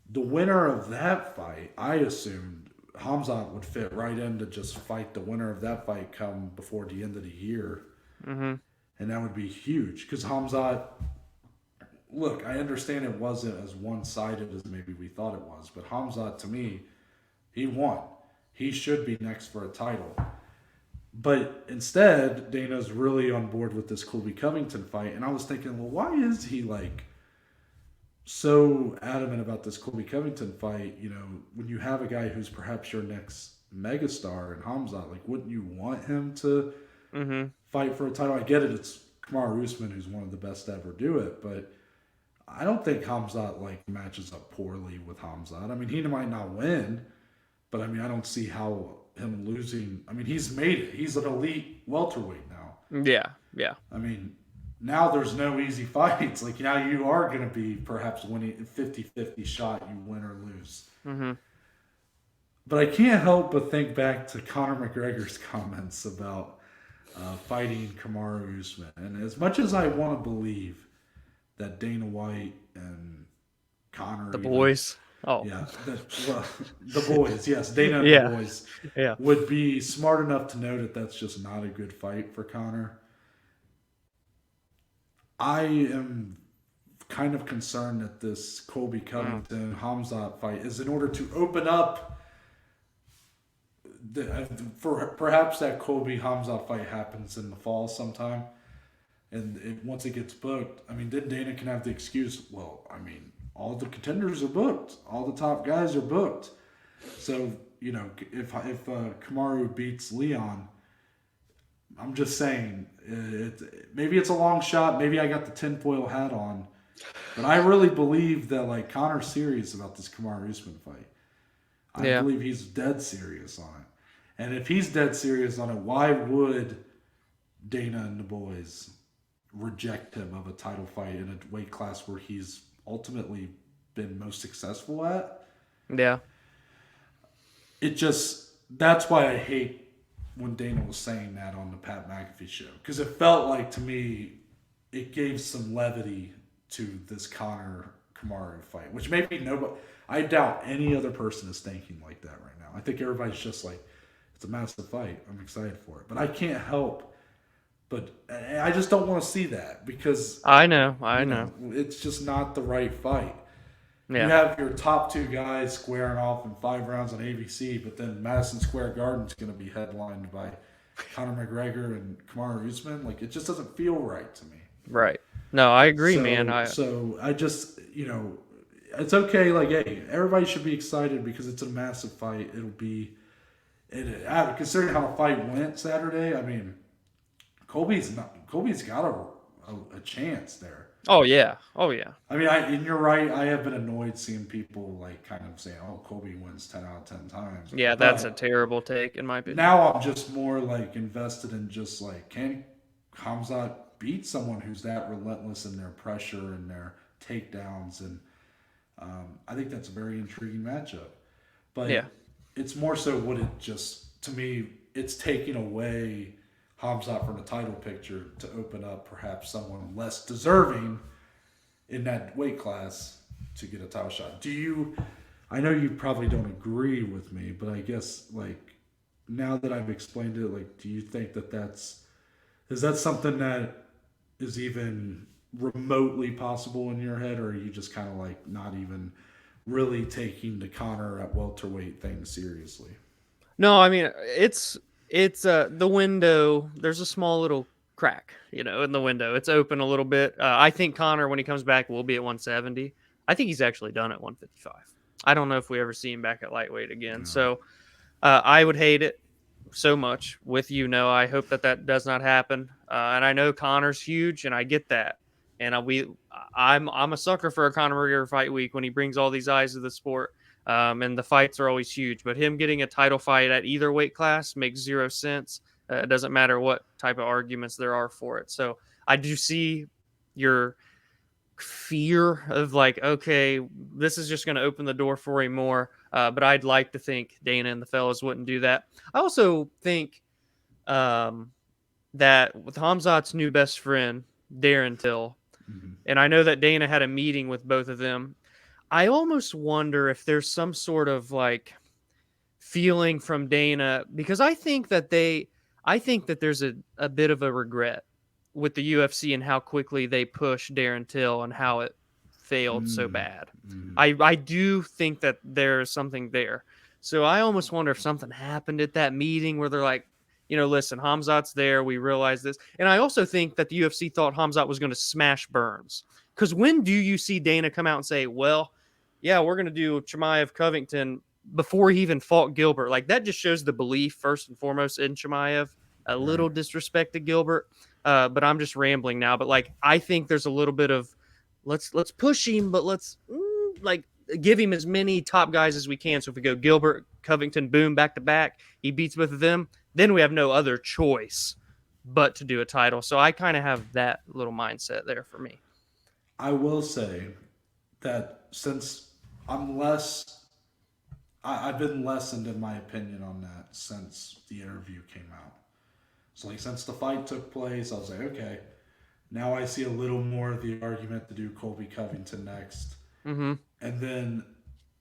The winner of that fight, I assumed Khamzat would fit right in to just fight the winner of that fight come before the end of the year. Mm-hmm. And that would be huge. Because Khamzat, look, I understand it wasn't as one-sided as maybe we thought it was. But Khamzat, to me, he won. He should be next for a title. But instead, Dana's really on board with this Colby Covington fight. And I was thinking, well, why is he like so adamant about this Colby Covington fight? You know, when you have a guy who's perhaps your next megastar in Khamzat, like, wouldn't you want him to fight for a title? I get it. It's Kamaru Usman, who's one of the best to ever do it. But I don't think Khamzat, like, matches up poorly with Khamzat. I mean, he might not win, but I mean, I don't see how him losing. I mean, he's made it. He's an elite welterweight now. Yeah. I mean, now there's no easy fights. Like, now you are going to be perhaps winning 50-50 shot, you win or lose. Mm-hmm. But I can't help but think back to Conor McGregor's comments about fighting Kamaru Usman. And as much as I want to believe that Dana White and Conor... The boys. Oh. Yeah, the boys, yes, Dana and the boys would be smart enough to know that that's just not a good fight for Conor. I am kind of concerned that this Colby Covington Khamzat fight is in order to open up for perhaps that Colby Khamzat fight happens in the fall sometime, and once it gets booked, I mean, then Dana can have the excuse, well, I mean, all the contenders are booked. All the top guys are booked. So, you know, if Kamaru beats Leon, I'm just saying, maybe it's a long shot. Maybe I got the tinfoil hat on. But I really believe that, like, Conor's serious about this Kamaru Usman fight. I believe he's dead serious on it. And if he's dead serious on it, why would Dana and the boys reject him of a title fight in a weight class where he's ultimately been most successful at? Yeah. That's why I hate when Dana was saying that on the Pat McAfee show, because it felt like, to me, it gave some levity to this Conor Kamaru fight, which maybe nobody, I doubt any other person is thinking like that right now. I think everybody's just like, it's a massive fight, I'm excited for it. But I can't help but I just don't want to see that, because I know. It's just not the right fight. Yeah. You have your top 2 guys squaring off in 5 rounds on ABC, but then Madison Square Garden's going to be headlined by Conor McGregor and Kamaru Usman. Like, it just doesn't feel right to me. Right. No, I agree, man. So I just, it's okay. Like, hey, everybody should be excited because it's a massive fight. It'll be, considering how the fight went Saturday, I mean, Colby's got a chance there. Oh yeah. I mean, and you're right. I have been annoyed seeing people like kind of saying, "Oh, Colby wins 10 out of 10 times." Yeah, that's a terrible take in my opinion. Now I'm just more like invested in just like, can Khamzat beat someone who's that relentless in their pressure and their takedowns? And I think that's a very intriguing matchup. But it's more so what it just, to me, it's taking away Khamzat from the title picture to open up perhaps someone less deserving in that weight class to get a title shot. I know you probably don't agree with me, but I guess like now that I've explained it, like, do you think that is that something that is even remotely possible in your head, or are you just kind of like not even really taking the Connor at welterweight thing seriously? No, I mean it's the window. There's a small little crack, in the window. It's open a little bit. I think Connor, when he comes back, will be at 170. I think he's actually done at 155. I don't know if we ever see him back at lightweight again. No. So I would hate it so much with I hope that does not happen. And I know Connor's huge, and I get that. And I'm a sucker for a Conor McGregor fight week when he brings all these eyes to the sport. And the fights are always huge. But him getting a title fight at either weight class makes zero sense. It doesn't matter what type of arguments there are for it. So I do see your fear of like, okay, this is just going to open the door for him more. But I'd like to think Dana and the fellas wouldn't do that. I also think that with Khamzat's new best friend, Darren Till, and I know that Dana had a meeting with both of them, I almost wonder if there's some sort of like feeling from Dana, because I think that there's a bit of a regret with the UFC and how quickly they pushed Darren Till and how it failed so bad. I do think that there's something there. So I almost wonder if something happened at that meeting where they're like, listen, Khamzat's there. We realize this. And I also think that the UFC thought Khamzat was going to smash Burns. Because when do you see Dana come out and say, well, yeah, we're going to do Chimaev Covington before he even fought Gilbert? Like, that just shows the belief, first and foremost, in Chimaev. A little disrespect to Gilbert. But I'm just rambling now. But, like, I think there's a little bit of let's push him, but let's, give him as many top guys as we can. So if we go Gilbert, Covington, boom, back to back, he beats both of them, then we have no other choice but to do a title. So I kind of have that little mindset there for me. I will say that since I've been lessened in my opinion on that since the interview came out. So like since the fight took place, I was like, okay, now I see a little more of the argument to do Colby Covington next. Mm-hmm. And then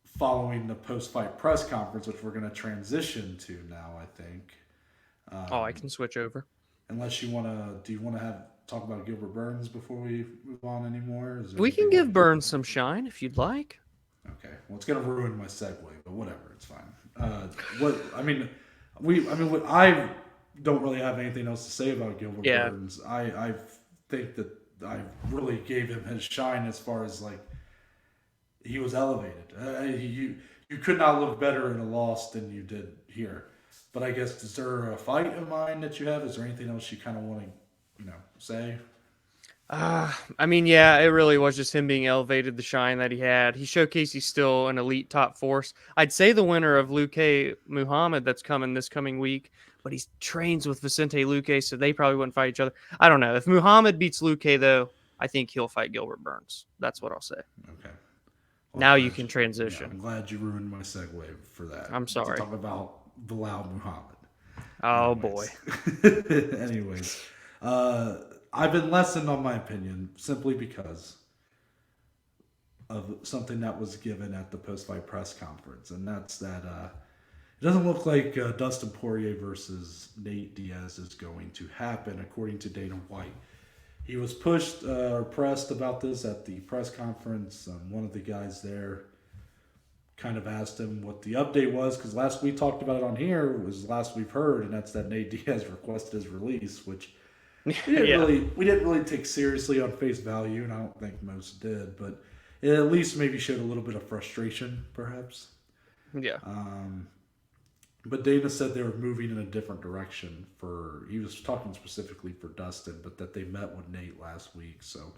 following the post-fight press conference, which we're going to transition to now, I think. I can switch over. Unless you want to, do you want to talk about Gilbert Burns before we move on anymore? We can give Burns some shine if you'd like. Okay, well, it's going to ruin my segue, but whatever, it's fine. I don't really have anything else to say about Gilbert Burns. I think that I really gave him his shine as far as like he was elevated. You could not look better in a loss than you did here. But I guess, is there a fight in mind that you have? Is there anything else you kind of want to, say? It really was just him being elevated, the shine that he had. He showcased he's still an elite top force. I'd say the winner of Luque Muhammad that's coming this coming week, but he trains with Vicente Luque, so they probably wouldn't fight each other. I don't know. If Muhammad beats Luque, though, I think he'll fight Gilbert Burns. That's what I'll say. Okay. Well, now you can transition. Yeah, I'm glad you ruined my segue for that. I'm sorry. To talk about Bilal Muhammad. Oh, boy. Anyways, I've been lessened on my opinion simply because of something that was given at the post-fight press conference, and that's that it doesn't look like Dustin Poirier versus Nate Diaz is going to happen, according to Dana White. He was pushed or pressed about this at the press conference. One of the guys there kind of asked him what the update was, because last we talked about it on here was last we've heard, and that's that Nate Diaz requested his release, which we didn't really take seriously on face value, and I don't think most did, but it at least maybe showed a little bit of frustration, perhaps. Yeah. But Dana said they were moving in a different direction he was talking specifically for Dustin, but that they met with Nate last week. So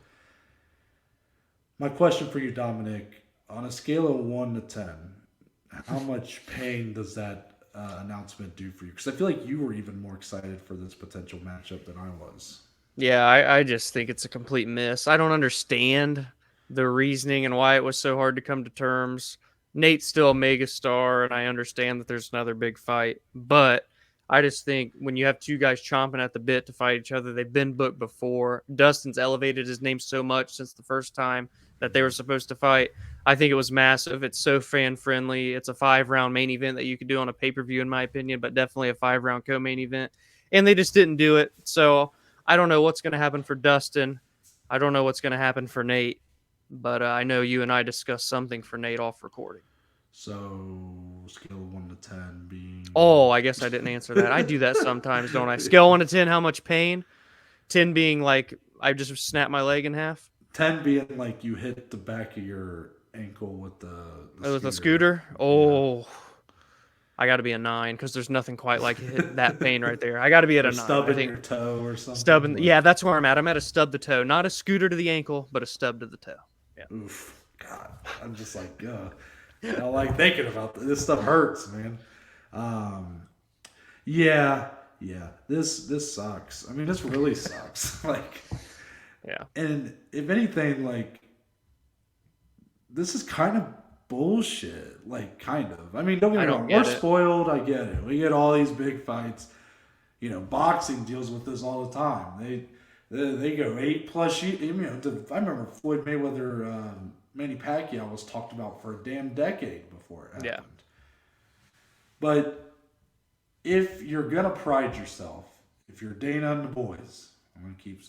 my question for you, Dominic, on a scale of 1 to 10, how much pain does that announcement do for you? Because I feel like you were even more excited for this potential matchup than I was. Yeah, I just think it's a complete miss. I don't understand the reasoning and why it was so hard to come to terms. Nate's still a mega star, and I understand that there's another big fight. But I just think when you have two guys chomping at the bit to fight each other, they've been booked before. Dustin's elevated his name so much since the first time that they were supposed to fight. I think it was massive. It's so fan friendly. It's a 5-round main event that you could do on a pay-per-view, in my opinion, but definitely a 5-round co-main event. And they just didn't do it. So I don't know what's going to happen for Dustin. I don't know what's going to happen for Nate. But I know you and I discussed something for Nate off recording. So, scale of 1 to 10 being. Oh, I guess I didn't answer that. I do that sometimes, don't I? Scale 1 to 10, how much pain? 10 being like I just snapped my leg in half. 10 being like you hit the back of your ankle with The scooter. Oh, yeah. I got to be a 9 because there's nothing quite like that pain right there. I got to be at a 9. Stubbing your toe or something. Stubbing. Yeah, that's where I'm at. I'm at a stub the toe, not a scooter to the ankle, but a stub to the toe. Yeah. Oof. God, I'm just like, I don't like thinking about this. This stuff hurts, man. Yeah. This sucks. I mean, this really sucks. Like, yeah. And if anything, like, this is kind of bullshit. Like, kind of. I mean, don't get me wrong. We're spoiled. I get it. We get all these big fights. You know, boxing deals with this all the time. They go 8+ years. You know, I remember Floyd Mayweather, Manny Pacquiao was talked about for a damn decade before it happened. Yeah. But if you're gonna pride yourself, if you're Dana and the boys, I'm gonna keep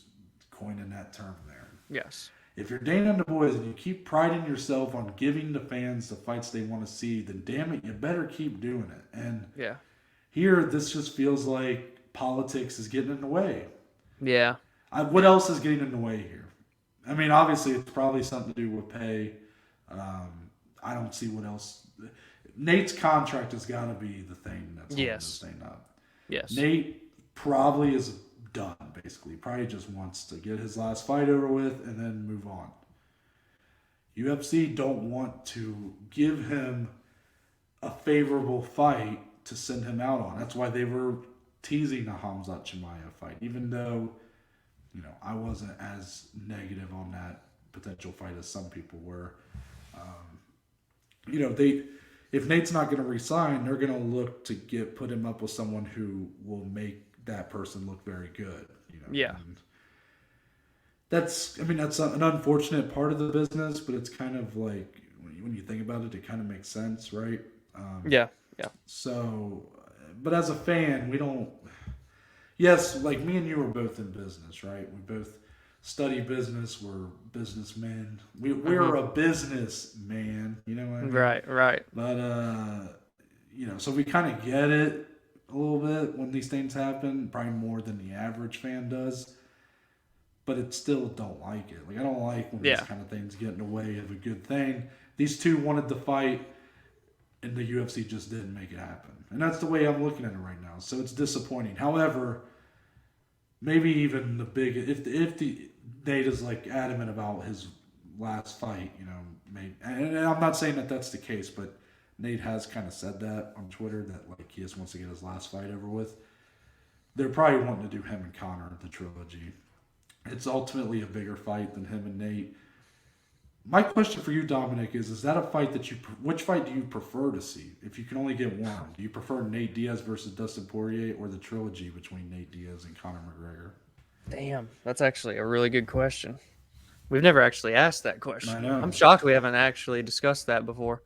coining that term there. Yes. If you're Dana and the boys and you keep priding yourself on giving the fans the fights they want to see, then damn it, you better keep doing it. And yeah, here this just feels like politics is getting in the way. Yeah. What else is getting in the way here? I mean, obviously, it's probably something to do with pay. I don't see what else. Nate's contract has got to be the thing that's holding this thing up. Yes. Nate probably is done, basically. Probably just wants to get his last fight over with and then move on. UFC don't want to give him a favorable fight to send him out on. That's why they were teasing a Khamzat Chimaev fight, even though, you know, I wasn't as negative on that potential fight as some people were. You know, if Nate's not going to resign, they're going to look to put him up with someone who will make that person look very good. You know? Yeah. And that's an unfortunate part of the business, but it's kind of like, when you think about it, it kind of makes sense, right? Yeah. So, but as a fan, we don't. Yes, like me and you are both in business, right? We both study business. We're businessmen. We're a businessman. You know what I mean? Right. But you know, so we kind of get it a little bit when these things happen, probably more than the average fan does. But it still don't like it. Like, I don't like when these kind of things get in the way of a good thing. These two wanted to fight, and the UFC just didn't make it happen. And that's the way I'm looking at it right now. So it's disappointing. However, maybe even if the Nate is like adamant about his last fight, you know, maybe, and I'm not saying that that's the case, but Nate has kind of said that on Twitter that like he just wants to get his last fight over with. They're probably wanting to do him and Conor, the trilogy. It's ultimately a bigger fight than him and Nate. My question for you, Dominic, is that a fight which fight do you prefer to see? If you can only get one, do you prefer Nate Diaz versus Dustin Poirier or the trilogy between Nate Diaz and Conor McGregor? Damn, that's actually a really good question. We've never actually asked that question. I know. I'm shocked we haven't actually discussed that before.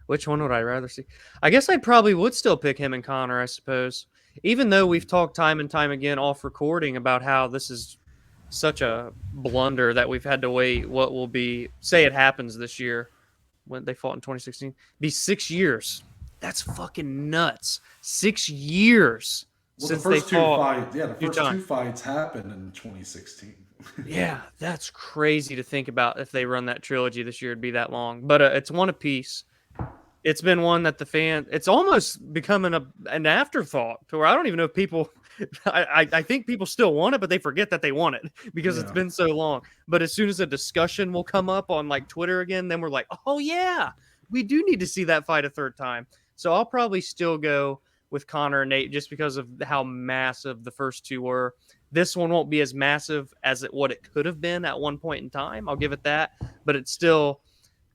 Which one would I rather see? I guess I probably would still pick him and Conor, I suppose. Even though we've talked time and time again off recording about how this is such a blunder that we've had to wait what will be, say it happens this year when they fought in 2016, be 6 years. That's fucking nuts. 6 years since the first they fought. the first two fights happened in 2016. Yeah, that's crazy to think about. If they run that trilogy this year, it'd be that long. But it's one apiece. It's been one that it's almost becoming an afterthought to where I don't even know if people, I think people still want it, but they forget that they want it because it's been so long. But as soon as a discussion will come up on like Twitter again, then we're like, oh yeah, we do need to see that fight a third time. So I'll probably still go with Conor and Nate just because of how massive the first two were. This one won't be as massive as what it could have been at one point in time. I'll give it that, but it's still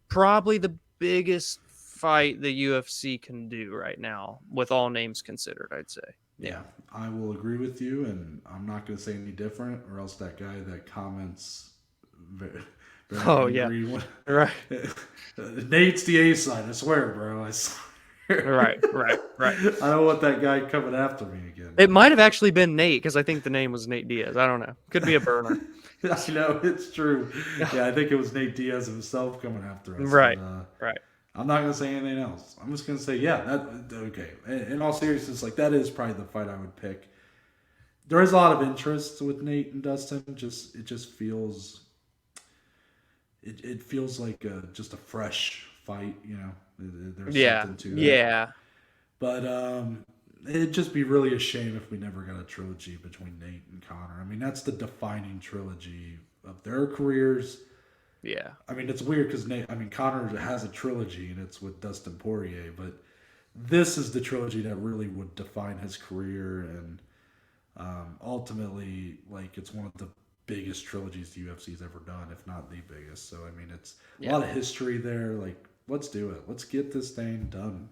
probably the biggest fight the UFC can do right now, with all names considered, I'd say. Yeah, I will agree with you, and I'm not going to say any different, or else that guy that comments very right. Nate's the A side. I swear, bro. I swear. Right. I don't want that guy coming after me again. It might have actually been Nate because I think the name was Nate Diaz. I don't know. Could be a burner. I know, it's true. Yeah, I think it was Nate Diaz himself coming after us. Right. But, Right. I'm not gonna say anything else. I'm just gonna say, yeah, that okay. In all seriousness, like that is probably the fight I would pick. There is a lot of interest with Nate and Dustin. It just feels it feels like just a fresh fight. You know, there's something to that. Yeah. But it'd just be really a shame if we never got a trilogy between Nate and Conor. I mean, that's the defining trilogy of their careers. Yeah. I mean, it's weird because Conor has a trilogy and it's with Dustin Poirier, but this is the trilogy that really would define his career, and ultimately, like, it's one of the biggest trilogies the UFC's ever done, if not the biggest. So, I mean, it's a lot of history there. Like, let's do it. Let's get this thing done.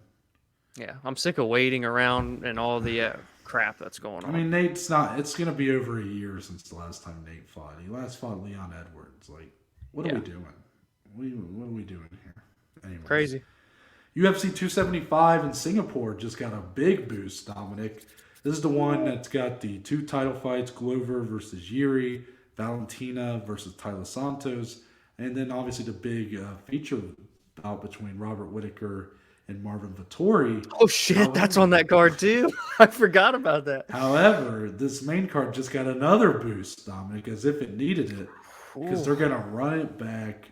Yeah. I'm sick of waiting around and all the crap that's going on. I mean, Nate's not. It's gonna be over a year since the last time Nate fought. He last fought Leon Edwards. Like, what are we doing? What are we doing here? Anyways. Crazy. UFC 275 in Singapore just got a big boost, Dominic. This is the one that's got the 2 title fights, Glover versus Yuri, Valentina versus Tyler Santos, and then obviously the big feature bout between Robert Whittaker and Marvin Vettori. Oh, shit. That's on that card, too. I forgot about that. However, this main card just got another boost, Dominic, as if it needed it, because they're going to run it back.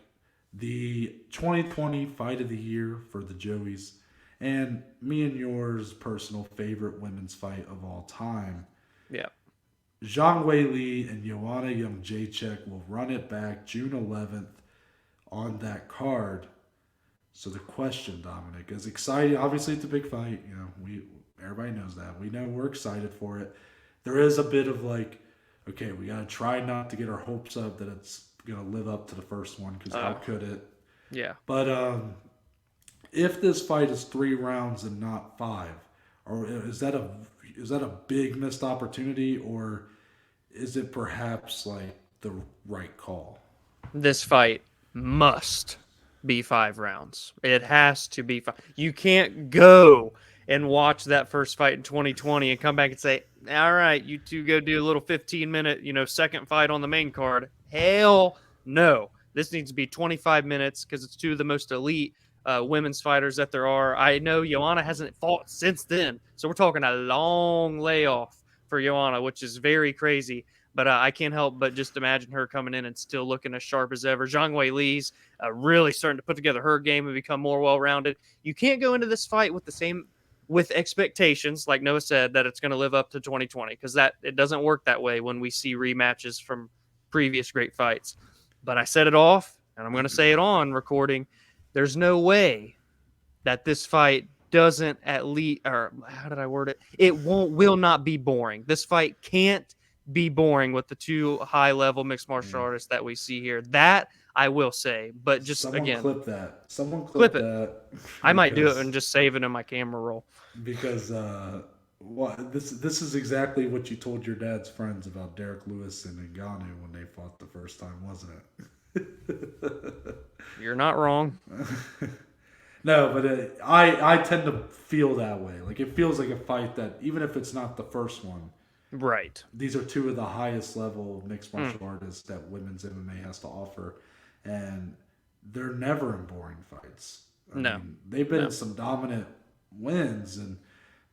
The 2020 Fight of the Year for the Joeys, and me and yours personal favorite women's fight of all time. Yeah. Zhang Weili and Joanna Jedrzejczyk will run it back June 11th on that card. So the question, Dominic, is exciting. Obviously, it's a big fight. You know, everybody knows that. We know we're excited for it. There is a bit of like, okay, we got to try not to get our hopes up that it's going to live up to the first one, because how could it? Yeah. But if this fight is 3 rounds and not 5, or is that a big missed opportunity, or is it perhaps like the right call? This fight must be 5 rounds. It has to be 5. You can't go and watch that first fight in 2020 and come back and say, all right, you two go do a little 15-minute, second fight on the main card. Hell no. This needs to be 25 minutes because it's 2 of the most elite women's fighters that there are. I know Joanna hasn't fought since then, so we're talking a long layoff for Joanna, which is very crazy. But I can't help but just imagine her coming in and still looking as sharp as ever. Zhang Weili's really starting to put together her game and become more well-rounded. You can't go into this fight with expectations, like Noah said, that it's going to live up to 2020, because it doesn't work that way when we see rematches from previous great fights. But I said it off, and I'm going to say it on recording. There's no way that this fight doesn't at least, or how did I word it? It will not be boring. This fight can't be boring with the 2 high-level mixed martial artists that we see here. That I will say, but just Someone clip that. Someone clip it. That. I might do it and just save it in my camera roll. Because this is exactly what you told your dad's friends about Derek Lewis and Ngannou when they fought the first time, wasn't it? You're not wrong. No, but I tend to feel that way. Like, it feels like a fight that, even if it's not the first one, right? These are 2 of the highest level mixed martial artists that women's MMA has to offer, and they're never in boring fights. I mean, they've been in some dominant wins, and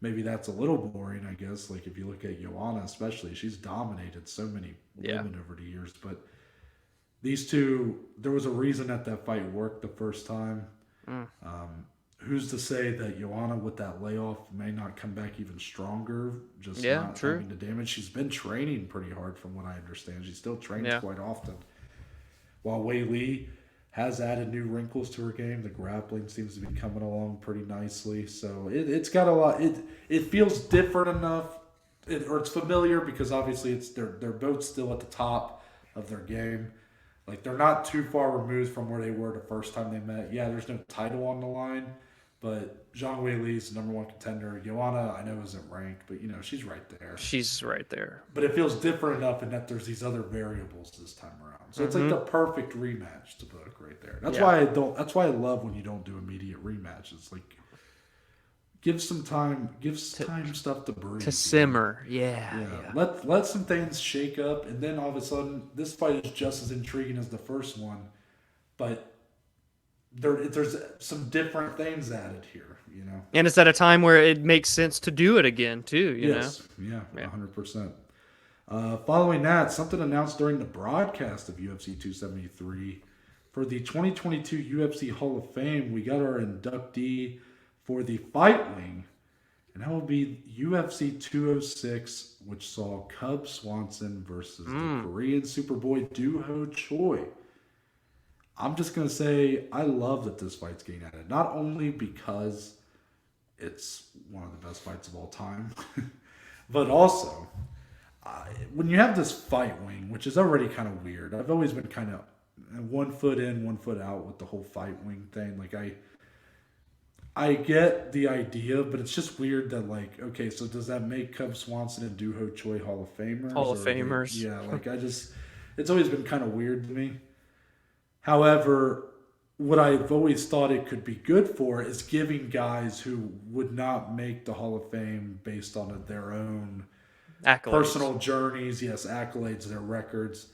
maybe that's a little boring, I guess. Like, if you look at Joanna, especially, she's dominated so many women over the years. But these 2, there was a reason that fight worked the first time. Who's to say that Joanna, with that layoff, may not come back even stronger? Just not having the damage. She's been training pretty hard, from what I understand. She still trains quite often. While Weili has added new wrinkles to her game, the grappling seems to be coming along pretty nicely. So it's got a lot. It feels different enough, or it's familiar, because obviously they're both still at the top of their game. Like, they're not too far removed from where they were the first time they met. Yeah, there's no title on the line, But Zhang Weili is the number one contender. Joanna, I know, isn't ranked, but she's right there. She's right there. But it feels different enough in that there's these other variables this time around. So it's like the perfect rematch to book right there. That's why I don't. That's why I love when you don't do immediate rematches. Like, give some time. Give time stuff to breathe. To simmer. Yeah. Let some things shake up, and then all of a sudden, this fight is just as intriguing as the first one, but there's some different things added here. And it's at a time where it makes sense to do it again too. You know. Yeah, 100%. Following that, something announced during the broadcast of UFC 273 for the 2022 UFC Hall of Fame. We got our inductee for the fight wing, and that will be UFC 206, which saw Cub Swanson versus the Korean Superboy Doo Ho Choi. I'm just going to say I love that this fight's getting added, not only because it's one of the best fights of all time, but also when you have this fight wing, which is already kind of weird. I've always been kind of 1 foot in, 1 foot out with the whole fight wing thing. Like, I get the idea, but it's just weird that, like, okay, so does that make Cub Swanson and Doo Ho Choi Hall of Famers? Hall of Famers. Yeah, like, it's always been kind of weird to me. However, what I've always thought it could be good for is giving guys who would not make the Hall of Fame based on their own accolades. Personal journeys, accolades, their records,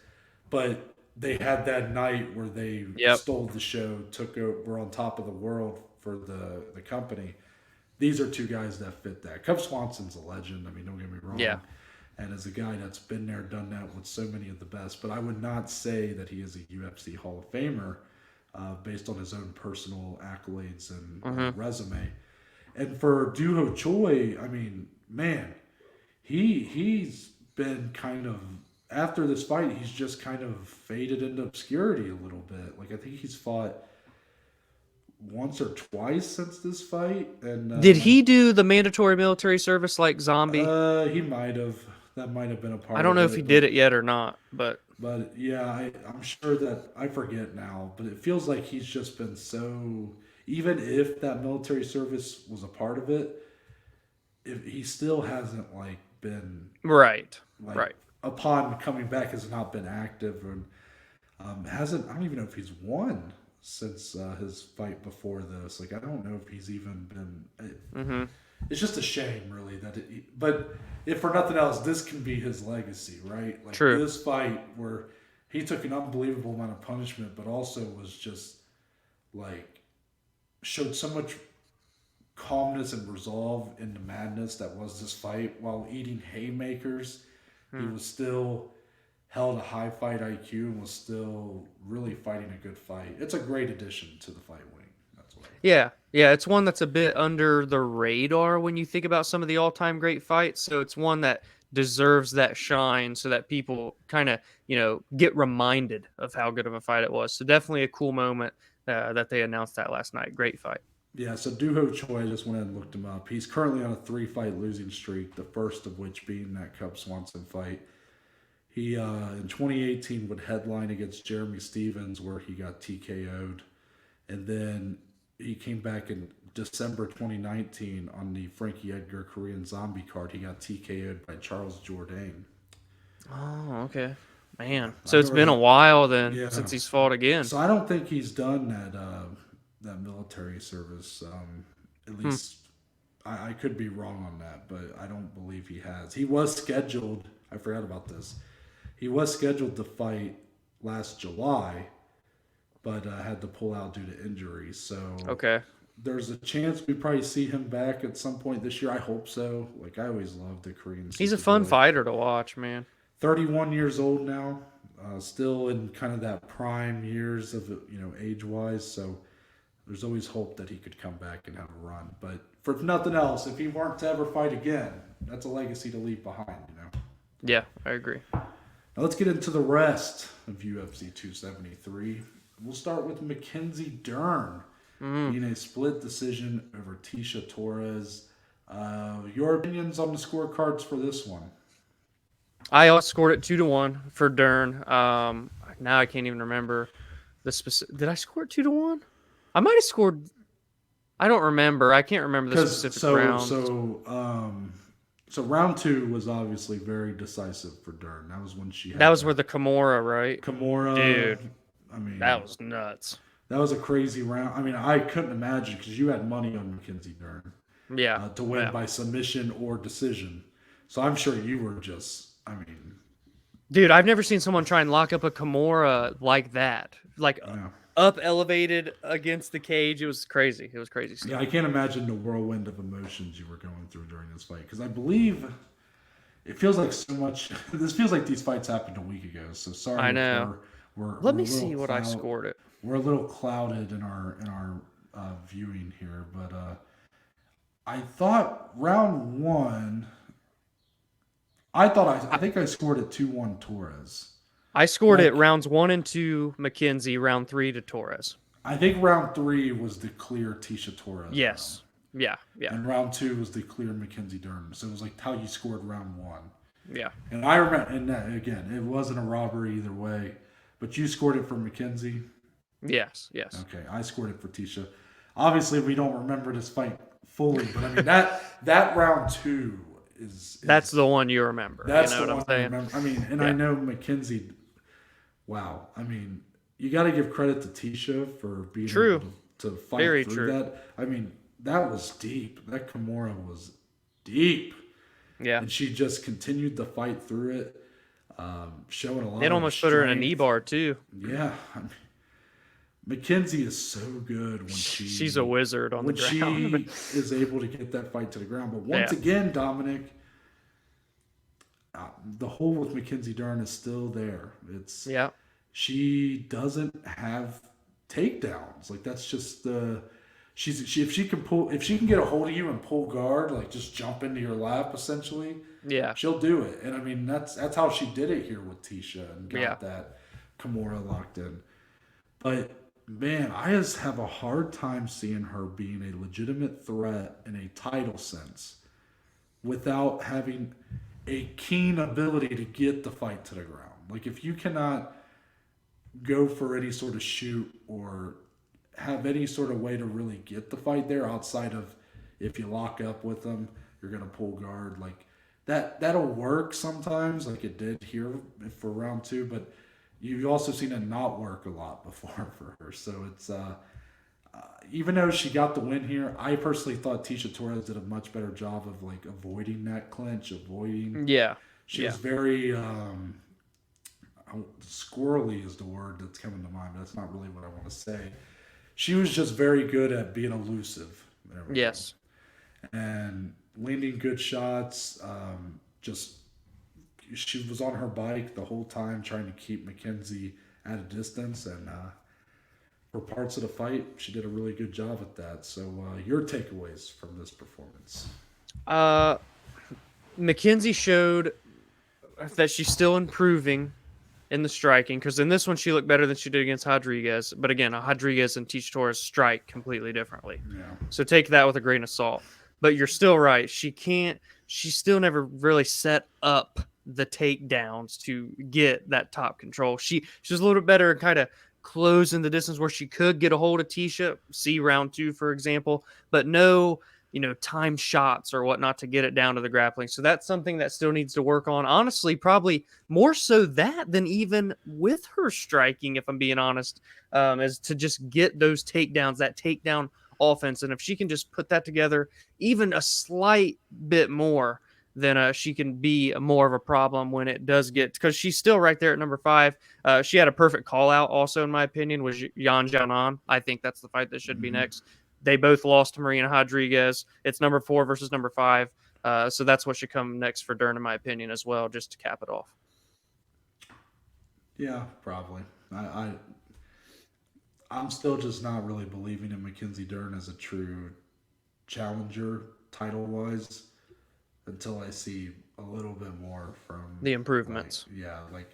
but they had that night where they stole the show, were on top of the world for the company. These are two guys that fit that. Cub Swanson's a legend. I mean, don't get me wrong. Yeah. And as a guy that's been there, done that with so many of the best, but I would not say that he is a UFC Hall of Famer based on his own personal accolades and resume. And for Doo Ho Choi, I mean, man, he's been kind of, after this fight, he's just kind of faded into obscurity a little bit. Like, I think he's fought once or twice since this fight. And did he do the mandatory military service like Zombie? He might have. That might have been a part of it. I don't know if he did it yet or not, but yeah, I'm sure that, I forget now, but it feels like he's just been so, even if that military service was a part of it, if he still hasn't, like, been right. Upon coming back, has not been active, and hasn't. I don't even know if he's won since his fight before this. Like, I don't know if he's even been. It's just a shame, really, but if for nothing else, this can be his legacy, right? Like, true. This fight where he took an unbelievable amount of punishment, but also was just, like, showed so much calmness and resolve in the madness that was this fight while eating haymakers. He was still held a high fight IQ and was still really fighting a good fight. It's a great addition to the fight wing. That's what. Yeah, it's one that's a bit under the radar when you think about some of the all-time great fights. So it's one that deserves that shine so that people kind of, get reminded of how good of a fight it was. So definitely a cool moment that they announced that last night. Great fight. Yeah, so Doo Ho Choi, I just went and looked him up. He's currently on a 3-fight losing streak, the first of which being that Cub Swanson fight. He, in 2018, would headline against Jeremy Stevens, where he got TKO'd. And then he came back in December 2019 on the Frankie Edgar Korean Zombie card. He got TKO'd by Charles Jourdain. Oh, okay. Man, so it's been a while then since he's fought again. So I don't think he's done that military service. At least I could be wrong on that, but I don't believe he has. He was scheduled. I forgot about this. He was scheduled to fight last July, but had to pull out due to injury. So there's a chance we probably see him back at some point this year. I hope so. Like, I always loved the Korean. He's a fun fighter to watch, man. 31 years old now, still in kind of that prime years of, age-wise. So there's always hope that he could come back and have a run. But for nothing else, if he weren't to ever fight again, that's a legacy to leave behind, Yeah, I agree. Now let's get into the rest of UFC 273. We'll start with Mackenzie Dern being a split decision over Tisha Torres. Your opinions on the scorecards for this one? I scored it 2-1 for Dern. Now I can't even remember the specific. Did I score it 2-1? I might have scored. I don't remember. I can't remember the specific round. So round 2 was obviously very decisive for Dern. That was when she had That was where the Kimura, right? Kimura. Dude, I mean, that was nuts. That was a crazy round. I mean, I couldn't imagine because you had money on Mackenzie Dern. Yeah. To win by submission or decision. So I'm sure you were just, I mean. Dude, I've never seen someone try and lock up a Kimura like that. Like, up elevated against the cage. It was crazy. It was crazy stuff. Yeah, I can't imagine the whirlwind of emotions you were going through during this fight. Because I believe it feels like so much. This feels like these fights happened a week ago. So sorry. I know. Let me see what I scored it. We're a little clouded in our viewing here. But I thought round 1. I think I scored it 2-1 Torres. I scored it rounds 1 and 2 Mackenzie, round 3 to Torres. I think round 3 was the clear Tisha Torres. Yes. Round. Yeah. And round 2 was the clear Mackenzie Dern. So it was like how you scored round 1. Yeah. And I remember, and again, it wasn't a robbery either way, but you scored it for Mackenzie. Yes. Okay, I scored it for Tisha. Obviously, we don't remember this fight fully, but I mean that round 2 is that's the one you remember. That's you know the what one I'm I saying? remember. I mean, and I know Mackenzie. Wow, I mean, you got to give credit to Tisha for being able to fight through that. I mean, that was deep. That Kimura was deep. Yeah, and she just continued to fight through it, showing a lot. It almost put her in a knee bar too. Yeah, I mean, Mackenzie is so good when she's a wizard on the ground. When she is able to get that fight to the ground. But once again, Dominic, the hole with Mackenzie Dern is still there. She doesn't have takedowns. Like that's just if she can get a hold of you and pull guard, like just jump into your lap essentially. Yeah, she'll do it. And I mean that's how she did it here with Tisha and got that Kimura locked in. But man, I just have a hard time seeing her being a legitimate threat in a title sense without having a keen ability to get the fight to the ground. Like if you cannot go for any sort of shoot or have any sort of way to really get the fight there outside of if you lock up with them, you're going to pull guard. Like that'll work sometimes like it did here for round 2, but you've also seen it not work a lot before for her. So it's even though she got the win here, I personally thought Tisha Torres did a much better job of like avoiding that clinch, She was very squirrely is the word that's coming to mind. But that's not really what I want to say. She was just very good at being elusive. Yes. And landing good shots. She was on her bike the whole time trying to keep Mackenzie at a distance. And for parts of the fight, she did a really good job at that. So your takeaways from this performance? Mackenzie showed that she's still improving in the striking, because in this one she looked better than she did against Rodriguez. But again, Rodriguez and Tisha Torres strike completely differently. Yeah. So take that with a grain of salt. But you're still right. She still never really set up the takedowns to get that top control. She was a little bit better at kind of closing the distance where she could get a hold of Tisha. See round 2, for example. But no, time shots or whatnot to get it down to the grappling. So that's something that still needs to work on. Honestly, probably more so that than even with her striking, if I'm being honest, is to just get those takedowns, that takedown offense. And if she can just put that together even a slight bit more, then she can be more of a problem when it does get, because she's still right there at number 5. She had a perfect call out also, in my opinion, was Yan Xiaonan. I think that's the fight that should be next. They both lost to Marina Rodriguez. It's number 4 versus number 5. So that's what should come next for Dern, in my opinion, as well, just to cap it off. Yeah, probably. I'm still just not really believing in Mackenzie Dern as a true challenger title-wise until I see a little bit more from the improvements. Like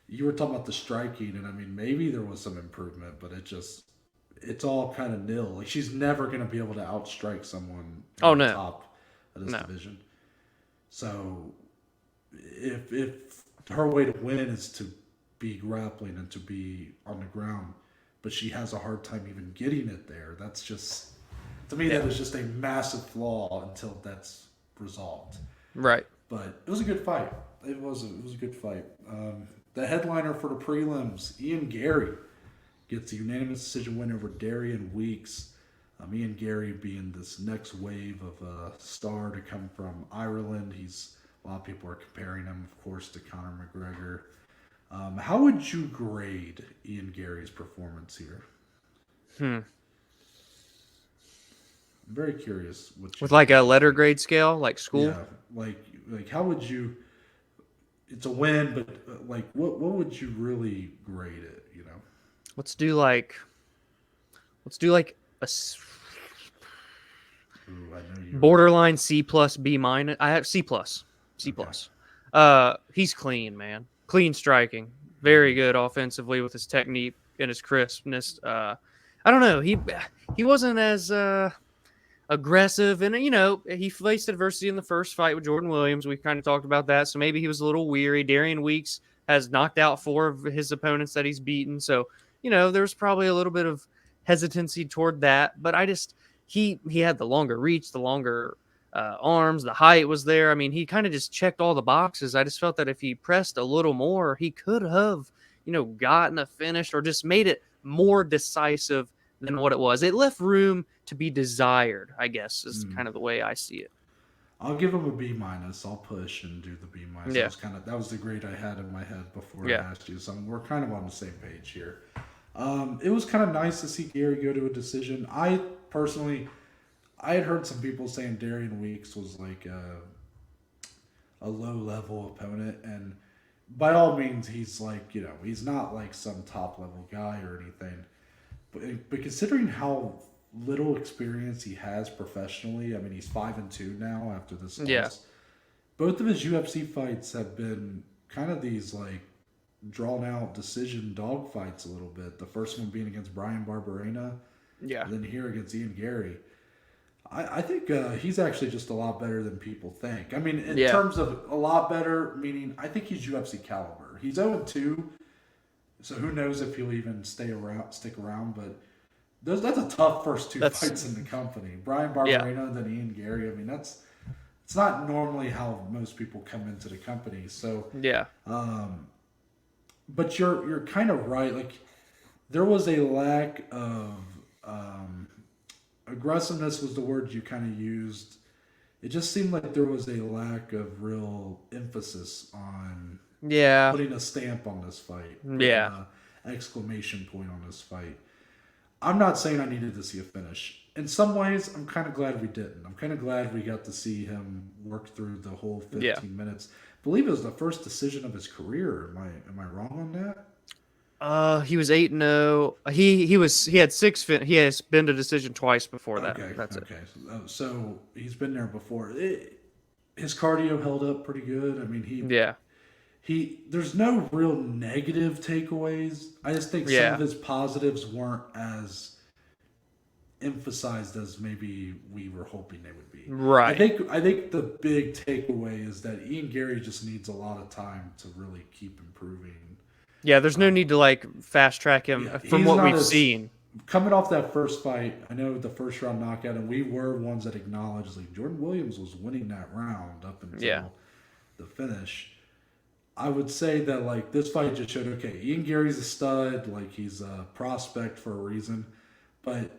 you were talking about the striking, and I mean maybe there was some improvement, but it's all kind of nil. Like she's never going to be able to outstrike someone at the top of this division. So if her way to win is to be grappling and to be on the ground, but she has a hard time even getting it there, that's just To me, that is just a massive flaw until that's resolved. Right. But it was a good fight. It was a good fight. The headliner for the prelims, Ian Gary, gets a unanimous decision win over Darian Weeks. Ian Gary being this next wave of a star to come from Ireland. A lot of people are comparing him, of course, to Conor McGregor. How would you grade Ian Gary's performance here? I'm very curious. With like a letter grade scale, like school? Yeah, like how would you? It's a win, but like what would you really grade it? You know. Let's do like a Ooh, I know you. borderline C plus B minus. I have C plus. C plus. He's clean, man. Clean striking. Very good offensively with his technique and his crispness. I don't know. He wasn't as aggressive, and he faced adversity in the first fight with Jordan Williams. We kind of talked about that, so maybe he was a little weary. Darian Weeks has knocked out 4 of his opponents that he's beaten, so there's probably a little bit of hesitancy toward that. But he had the longer reach, the longer arms, the height was there. I mean, he kind of just checked all the boxes. I just felt that if he pressed a little more, he could have, gotten a finish or just made it more decisive than what it was. It left room to be desired, I guess, is kind of the way I see it. I'll give him a B minus. I'll push and do the B minus. Yeah. That was the grade I had in my head before I asked you. So we're kind of on the same page here. It was kind of nice to see Gary go to a decision. I had heard some people saying Darian Weeks was like a low level opponent, and by all means he's like, he's not like some top level guy or anything. But considering how little experience he has professionally, I mean, he's 5-2 now after this loss. Yeah. Both of his UFC fights have been kind of these like drawn out decision dog fights a little bit. The first one being against Brian Barberena. Yeah. And then here against Ian Gary. I think he's actually just a lot better than people think. I mean, in terms of a lot better, meaning I think he's UFC caliber. He's 0-2. So who knows if he'll even stick around, but that's a tough first 2 fights in the company. Brian Barberena, then Ian Gary. I mean, it's not normally how most people come into the company. So but you're kind of right. Like there was a lack of aggressiveness was the word you kind of used. It just seemed like there was a lack of real emphasis on putting a stamp on this fight. Exclamation point on this fight. I'm not saying I needed to see a finish. In some ways, I'm kind of glad we didn't. I'm kind of glad we got to see him work through the whole 15 minutes. I believe it was the first decision of his career. Am I wrong on that? He was 8-0. He had 6. He has been to decision twice before that. That's it. So he's been there before. His cardio held up pretty good. I mean, there's no real negative takeaways. I just think some of his positives weren't as emphasized as maybe we were hoping they would be. Right. I think the big takeaway is that Ian Gary just needs a lot of time to really keep improving. Yeah, there's no need to like fast track him from what we've seen. Coming off that first fight, I know the first round knockout, and we were ones that acknowledged like Jordan Williams was winning that round up until the finish. I would say that like this fight just showed, okay, Ian Gary's a stud, like he's a prospect for a reason, but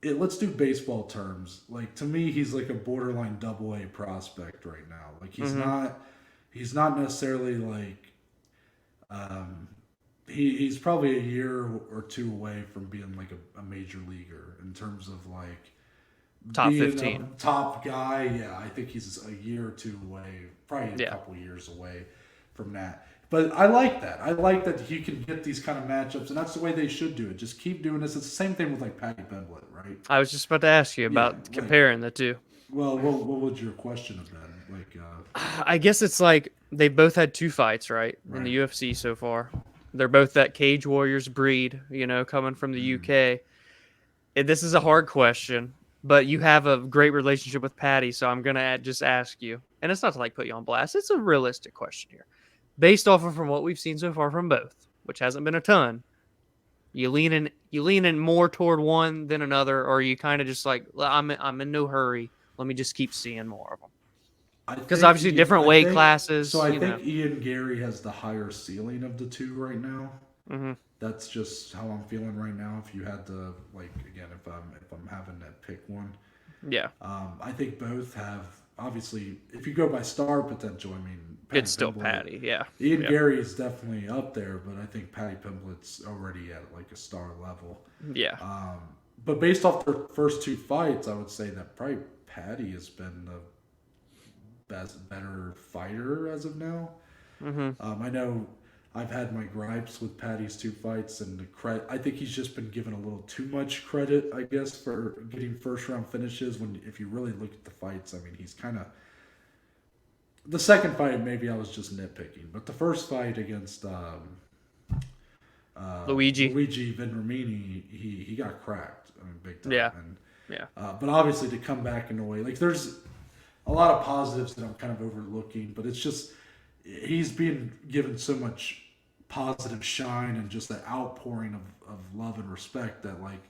let's do baseball terms. Like to me, he's like a borderline AA prospect right now. Like he's not necessarily like he's probably a year or 2 away from being like a major leaguer in terms of like top being 15 a top guy. Yeah, I think he's a year or 2 away, probably a couple years away from that. But I like that. I like that he can get these kind of matchups, and that's the way they should do it. Just keep doing this. It's the same thing with like Patty Pimblett, right? I was just about to ask you about comparing the two. Well, what would your question have been? Like, I guess it's like they both had 2 fights, right, in the UFC so far. They're both that Cage Warriors breed, coming from the UK. And this is a hard question, but you have a great relationship with Patty, so I'm gonna just ask you. And it's not to like put you on blast. It's a realistic question here. Based off of from what we've seen so far from both, which hasn't been a ton, You leaning more toward one than another, or are you kind of just like, I'm in no hurry. Let me just keep seeing more of them. Because obviously different weight classes. So I think Ian Gary has the higher ceiling of the two right now. Mm-hmm. That's just how I'm feeling right now. If you had to, like, again, if I'm having to pick one, yeah, I think both have, obviously, if you go by star potential, I mean, it's still Patty. Yeah, Ian Gary is definitely up there, but I think Paddy Pimblett's already at like a star level. Yeah. But based off their first two fights, I would say that probably Paddy has been the better fighter as of now. Mm-hmm. I know I've had my gripes with Paddy's two fights, and I think he's just been given a little too much credit, I guess, for getting first round finishes. When if you really look at the fights, I mean, he's kind of. The second fight, maybe I was just nitpicking, but the first fight against Luigi Vendramini, he got cracked. I mean, big time. Yeah. And, yeah. But obviously, to come back in a way, like, there's a lot of positives that I'm kind of overlooking, but it's just he's being given so much positive shine and just that outpouring of love and respect that, like,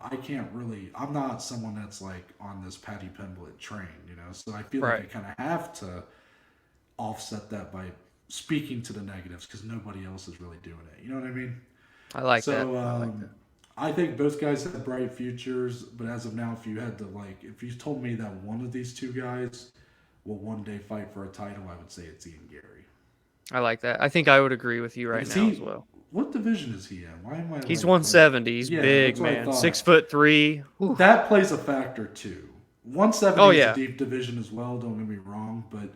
I'm not someone that's like on this Paddy Pimblett train, you know, so I feel like I kind of have to offset that by speaking to the negatives because nobody else is really doing it. You know what I mean? I like that. So I think both guys have bright futures, but as of now, if you told me that one of these two guys will one day fight for a title, I would say it's Ian Gary. I like that. I think I would agree with you right now as well. What division is he in? Why am I? He's 170. He's big, man. 6'3". Oof. That plays a factor too. 170 is a deep division as well. Don't get me wrong, but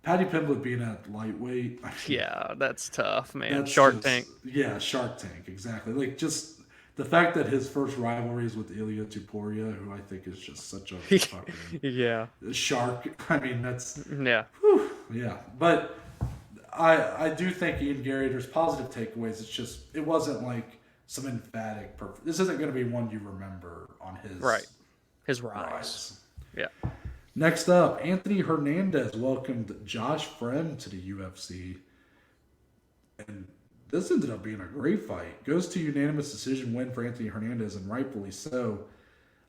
Paddy Pimblett being at lightweight. Yeah, that's tough, man. Shark Tank. Yeah, Shark Tank. Exactly. Like, just the fact that his first rivalry is with Ilia Topuria, who I think is just such a fucking shark. I mean, that's yeah. But I do think Ian Gary, there's positive takeaways. It's just, it wasn't like some emphatic perfect. This isn't going to be one you remember on his rise. Yeah. Next up, Anthony Hernandez welcomed Josh Friend to the UFC. And this ended up being a great fight. Goes to unanimous decision win for Anthony Hernandez, and rightfully so.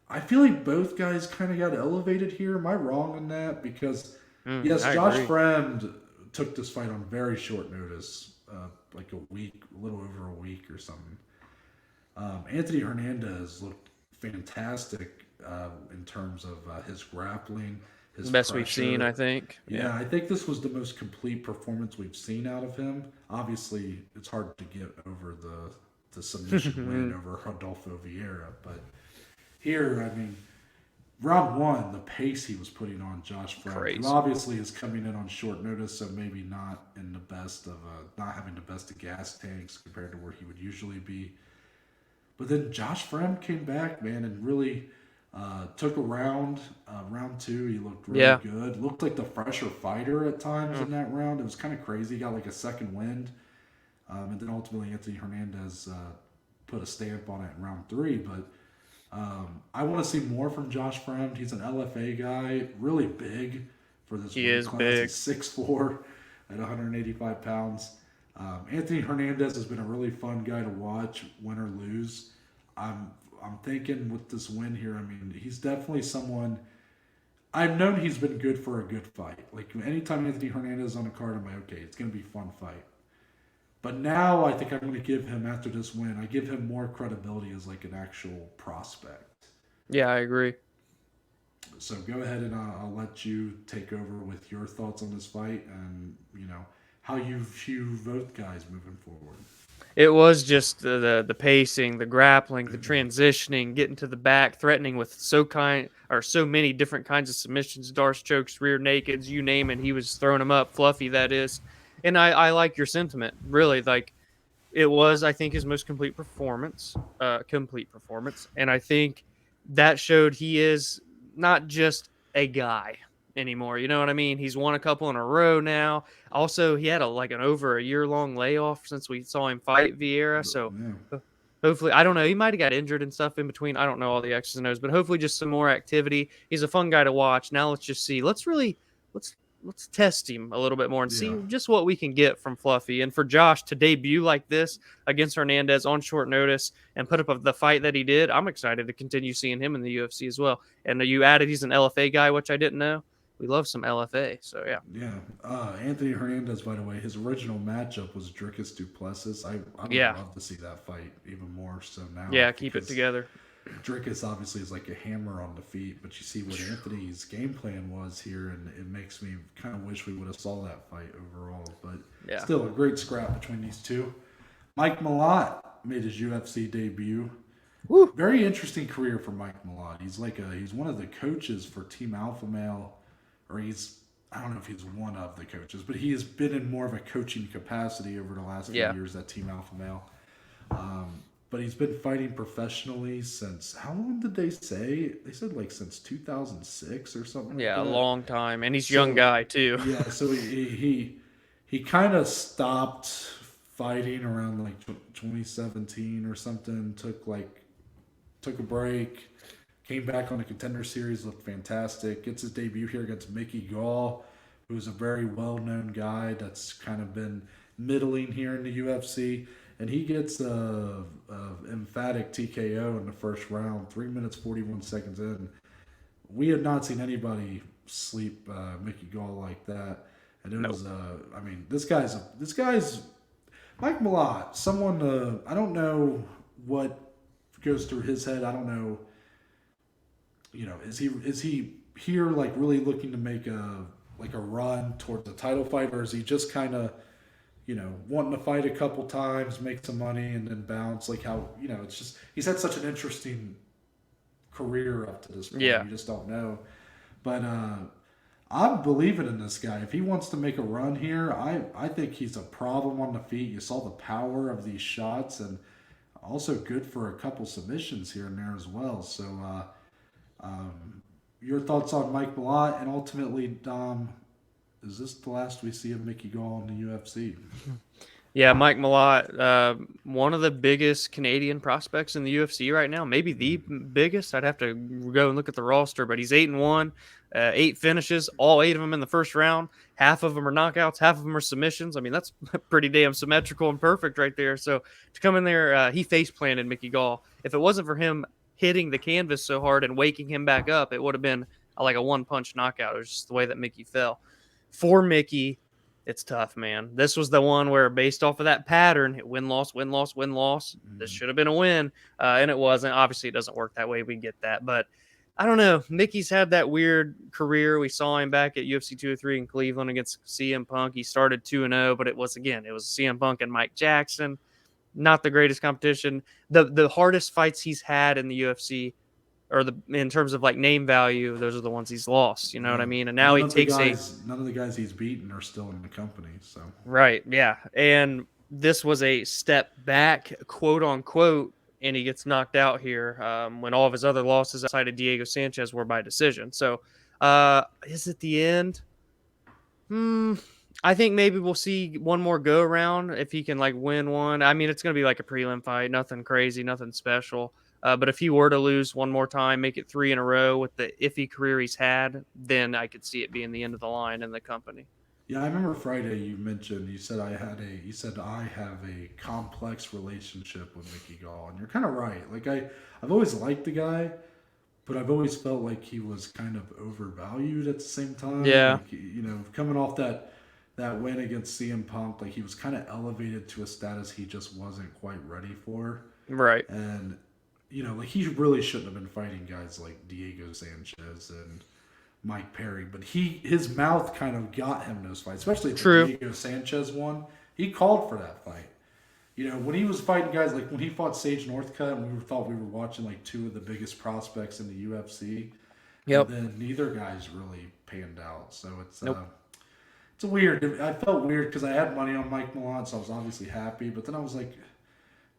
I feel like both guys kind of got elevated here. Am I wrong on that? Because, yes, Josh Friend took this fight on very short notice, like a little over a week or something. Anthony Hernandez looked fantastic in terms of his grappling, his best pressure. We've seen, I think. Yeah, I think this was the most complete performance we've seen out of him. Obviously, it's hard to get over the submission win over Rodolfo Vieira, but here, I mean, round one, the pace he was putting on Josh Friend, who obviously is coming in on short notice, so maybe not in the best of not having the best of gas tanks compared to where he would usually be. But then Josh Friend came back, man, and really took a round. Round two, he looked really good. Looked like the fresher fighter at times in that round. It was kind of crazy. He got like a second wind. And then ultimately Anthony Hernandez put a stamp on it in round three. But I want to see more from Josh Friend. He's an LFA guy, really big for this weight class. Big. He's 6'4" at 185 pounds. Anthony Hernandez has been a really fun guy to watch, win or lose. I'm thinking with this win here, I mean, he's definitely someone. I've known he's been good for a good fight. Like, anytime Anthony Hernandez is on a card, I'm like, okay, it's going to be a fun fight. But now I think I'm going to give him, after this win, I give him more credibility as like an actual prospect. Yeah, I agree. So go ahead and I'll let you take over with your thoughts on this fight and, you know, how you view both guys moving forward. It was just the pacing, the grappling, the transitioning, getting to the back, threatening with so many different kinds of submissions, darce chokes, rear nakeds, you name it. He was throwing them up, fluffy that is. And I like your sentiment, really. Like, it was, I think, his most complete performance. And I think that showed he is not just a guy anymore. You know what I mean? He's won a couple in a row now. Also, he had an over a year-long layoff since we saw him fight Vieira. So hopefully, I don't know. He might have got injured and stuff in between. I don't know all the X's and O's, but hopefully just some more activity. He's a fun guy to watch. Now let's just see. Let's let's test him a little bit more and see Yeah. just what we can get from Fluffy. And for Josh to debut like this against Hernandez on short notice and put up the fight that he did, I'm excited to continue seeing him in the UFC as well. And you added he's an LFA guy, which I didn't know. We love some LFA, so yeah. Yeah. Anthony Hernandez, by the way, his original matchup was Dricus Duplessis. I would Yeah. love to see that fight even more so now. Yeah, keep it because together. Dricus obviously is like a hammer on the feet, but you see what Anthony's game plan was here, and it makes me kind of wish we would have saw that fight overall. But Yeah. still, a great scrap between these two. Mike Malott made his UFC debut. Woo. Very interesting career for Mike Malott. He's one of the coaches for Team Alpha Male, or I don't know if he's one of the coaches, but he has been in more of a coaching capacity over the last few years at Team Alpha Male. But he's been fighting professionally since, how long did they say? They said like since 2006 or something. Yeah, like a that. long time, and he's a young guy too. Yeah, so he kind of stopped fighting around like 2017 or something. Took a break, came back on the Contender Series, looked fantastic. Gets his debut here against Mickey Gall, who's a very well-known guy that's kind of been middling here in the UFC. And he gets a emphatic TKO in the first round, 3 minutes 41 seconds in. We had not seen anybody sleep Mickey Gall like that, and it was this guy's Mike Malott. Someone I don't know what goes through his head. I don't know. Is he here like really looking to make a run towards a title fight, or is he just kind of wanting to fight a couple times, make some money, and then bounce? Like how, it's just, he's had such an interesting career up to this point. Yeah. You just don't know. But I'm believing in this guy. If he wants to make a run here, I think he's a problem on the feet. You saw the power of these shots, and also good for a couple submissions here and there as well. So your thoughts on Mike Malott, and ultimately, Dom, is this the last we see of Mickey Gall in the UFC? Yeah, Mike Malott, one of the biggest Canadian prospects in the UFC right now, maybe the biggest. I'd have to go and look at the roster, but he's 8-1, 8 finishes, all 8 of them in the first round. Half of them are knockouts, half of them are submissions. I mean, that's pretty damn symmetrical and perfect right there. So to come in there, he face planted Mickey Gall. If it wasn't for him hitting the canvas so hard and waking him back up, it would have been like a one-punch knockout. It was just the way that Mickey fell. For Mickey, it's tough, man. This was the one where, based off of that pattern, win-loss, win-loss, win-loss. This should have been a win, and it wasn't. Obviously, it doesn't work that way. We get that. But I don't know. Mickey's had that weird career. We saw him back at UFC 203 in Cleveland against CM Punk. He started 2-0, but it was CM Punk and Mike Jackson. Not the greatest competition. The hardest fights he's had in the UFC, or in terms of like name value, those are the ones he's lost. You know what I mean? And now none of the guys he's beaten are still in the company. So right, yeah. And this was a step back, quote unquote, and he gets knocked out here when all of his other losses outside of Diego Sanchez were by decision. So is it the end? I think maybe we'll see one more go around if he can like win one. I mean, it's going to be like a prelim fight, nothing crazy, nothing special. But if he were to lose one more time, make it 3 in a row with the iffy career he's had, then I could see it being the end of the line in the company. Yeah, I remember Friday you said I have a complex relationship with Mickey Gall, and you're kind of right. Like I've always liked the guy, but I've always felt like he was kind of overvalued at the same time. Yeah. Like, coming off that win against CM Punk, like he was kind of elevated to a status he just wasn't quite ready for. Right. And like he really shouldn't have been fighting guys like Diego Sanchez and Mike Perry, but his mouth kind of got him those fights, especially the Diego Sanchez one. He called for that fight. When he was fighting guys, like when he fought Sage Northcutt, and we thought we were watching like 2 of the biggest prospects in the UFC. Yep. And then neither guy's really panned out. So it's it's weird. I felt weird because I had money on Mike Malott, so I was obviously happy. But then I was like,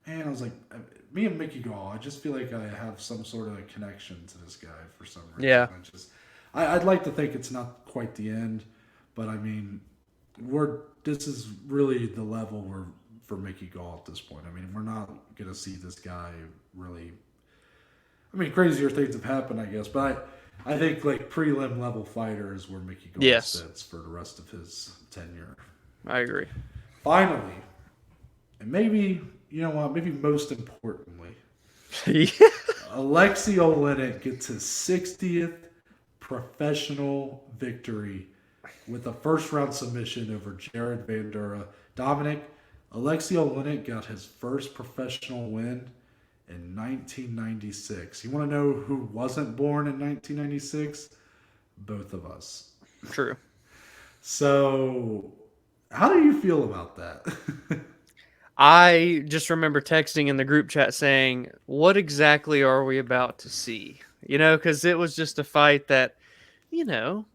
me and Mickey Gall, I just feel like I have some sort of a connection to this guy for some reason. Yeah. I'd like to think it's not quite the end, but I mean, this is really the level for Mickey Gall at this point. I mean, we're not going to see this guy really. I mean, crazier things have happened, I guess, but I think like prelim level fighter is where Mickey Gall Yes. sits for the rest of his tenure. I agree. Finally, and maybe, you know what, maybe most importantly, Yeah. Alexei Oleinik gets his 60th professional victory with a first round submission over Jared Vandura. Dominic, Alexei Oleinik got his first professional win in 1996. You want to know who wasn't born in 1996? Both of us. True. So, how do you feel about that? I just remember texting in the group chat saying, "What exactly are we about to see?" You know, because it was just a fight that, you know,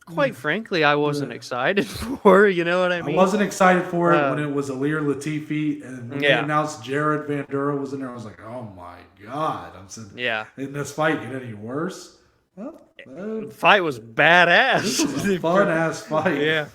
quite frankly, I wasn't excited for. You know what I I mean? wasn't excited for it when it was Alir Latifi, and when they Yeah. announced Jared Vandura was in there, I was like, "Oh my god!" I'm saying, Yeah. "Did this fight get any worse?" Well, The fight was badass. this was a fun ass fight. Yeah.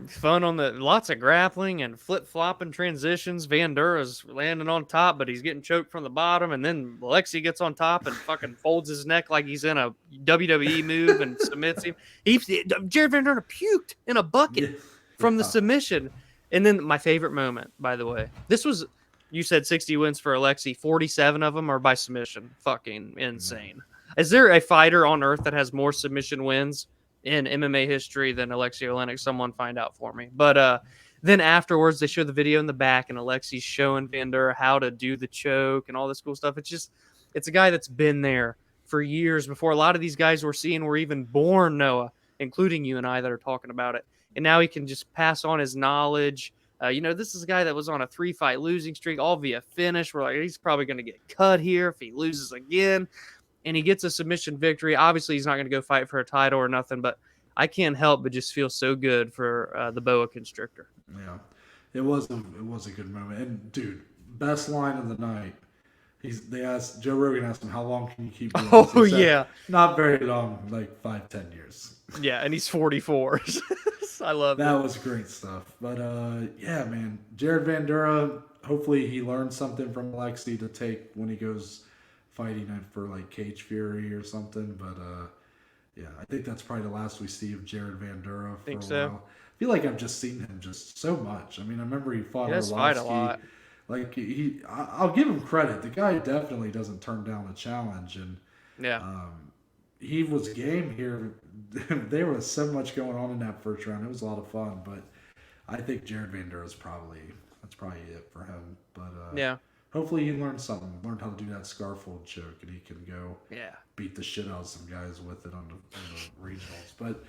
Fun on the lots of grappling and flip flopping transitions. Vandura's landing on top, but he's getting choked from the bottom, and then Alexi gets on top and fucking folds his neck like he's in a WWE move and submits him. Jared Vandura puked in a bucket from the submission. And then my favorite moment, by the way, this was, you said 60 wins for Alexi, 47 of them are by submission. Fucking insane. Is there a fighter on earth that has more submission wins in MMA history than Alexei Oleinik? Someone find out for me. But then afterwards, they show the video in the back, and Alexi's showing Vandura how to do the choke and all this cool stuff. It's a guy that's been there for years before a lot of these guys we're seeing were even born, Noah, including you and I that are talking about it. And now he can just pass on his knowledge. This is a guy that was on a 3-fight losing streak, all via finish. We're like, he's probably going to get cut here if he loses again. And he gets a submission victory. Obviously, he's not going to go fight for a title or nothing, but I can't help but just feel so good for the boa constrictor. Yeah, it was a good moment. And dude, best line of the night. Joe Rogan asked him, "How long can you keep doing this?" Oh, He said, yeah. not very long, like 5-10 years. Yeah, and he's 44. I love that. Was great stuff. But yeah, man, Jared Vandura. Hopefully, he learned something from Alexi to take when he goes fighting for like Cage Fury or something. But yeah, I think that's probably the last we see of Jared Vandura for a while. I feel like I've just seen him just so much. I mean, I remember he fought fight a Arlovski. lot. Like I'll give him credit. The guy definitely doesn't turn down a challenge, and Yeah. He was game here. There was so much going on in that first round. It was a lot of fun, but I think Jared Vandura is probably it for him. But Yeah. hopefully he learned something. Learned how to do that scarfold choke, and he can go beat the shit out of some guys with it on the regionals. But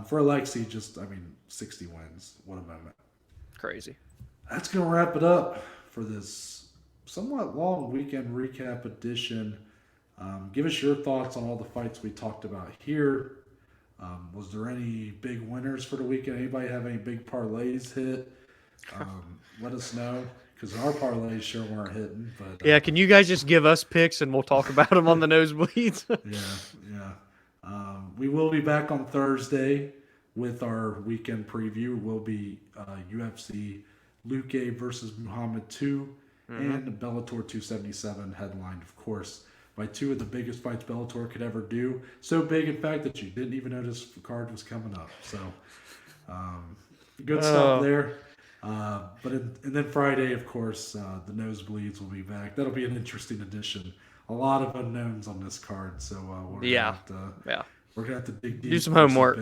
for Alexi, 60 wins. What a moment. Crazy. That's going to wrap it up for this somewhat long weekend recap edition. Give us your thoughts on all the fights we talked about here. Was there any big winners for the weekend? Anybody have any big parlays hit? Let us know, because our parlays sure weren't hitting. But yeah, can you guys just give us picks and we'll talk about them on the nosebleeds? Yeah. We will be back on Thursday with our weekend preview. Will be UFC Luque versus Muhammad 2 and Bellator 277 headlined, of course, by two of the biggest fights Bellator could ever do. So big, in fact, that you didn't even notice the card was coming up. So good stuff there. And then Friday, of course, the nosebleeds will be back. That'll be an interesting edition. A lot of unknowns on this card, so we're gonna have to dig deep. Do some homework.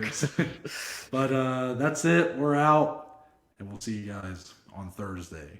But that's it. We're out, and we'll see you guys on Thursday.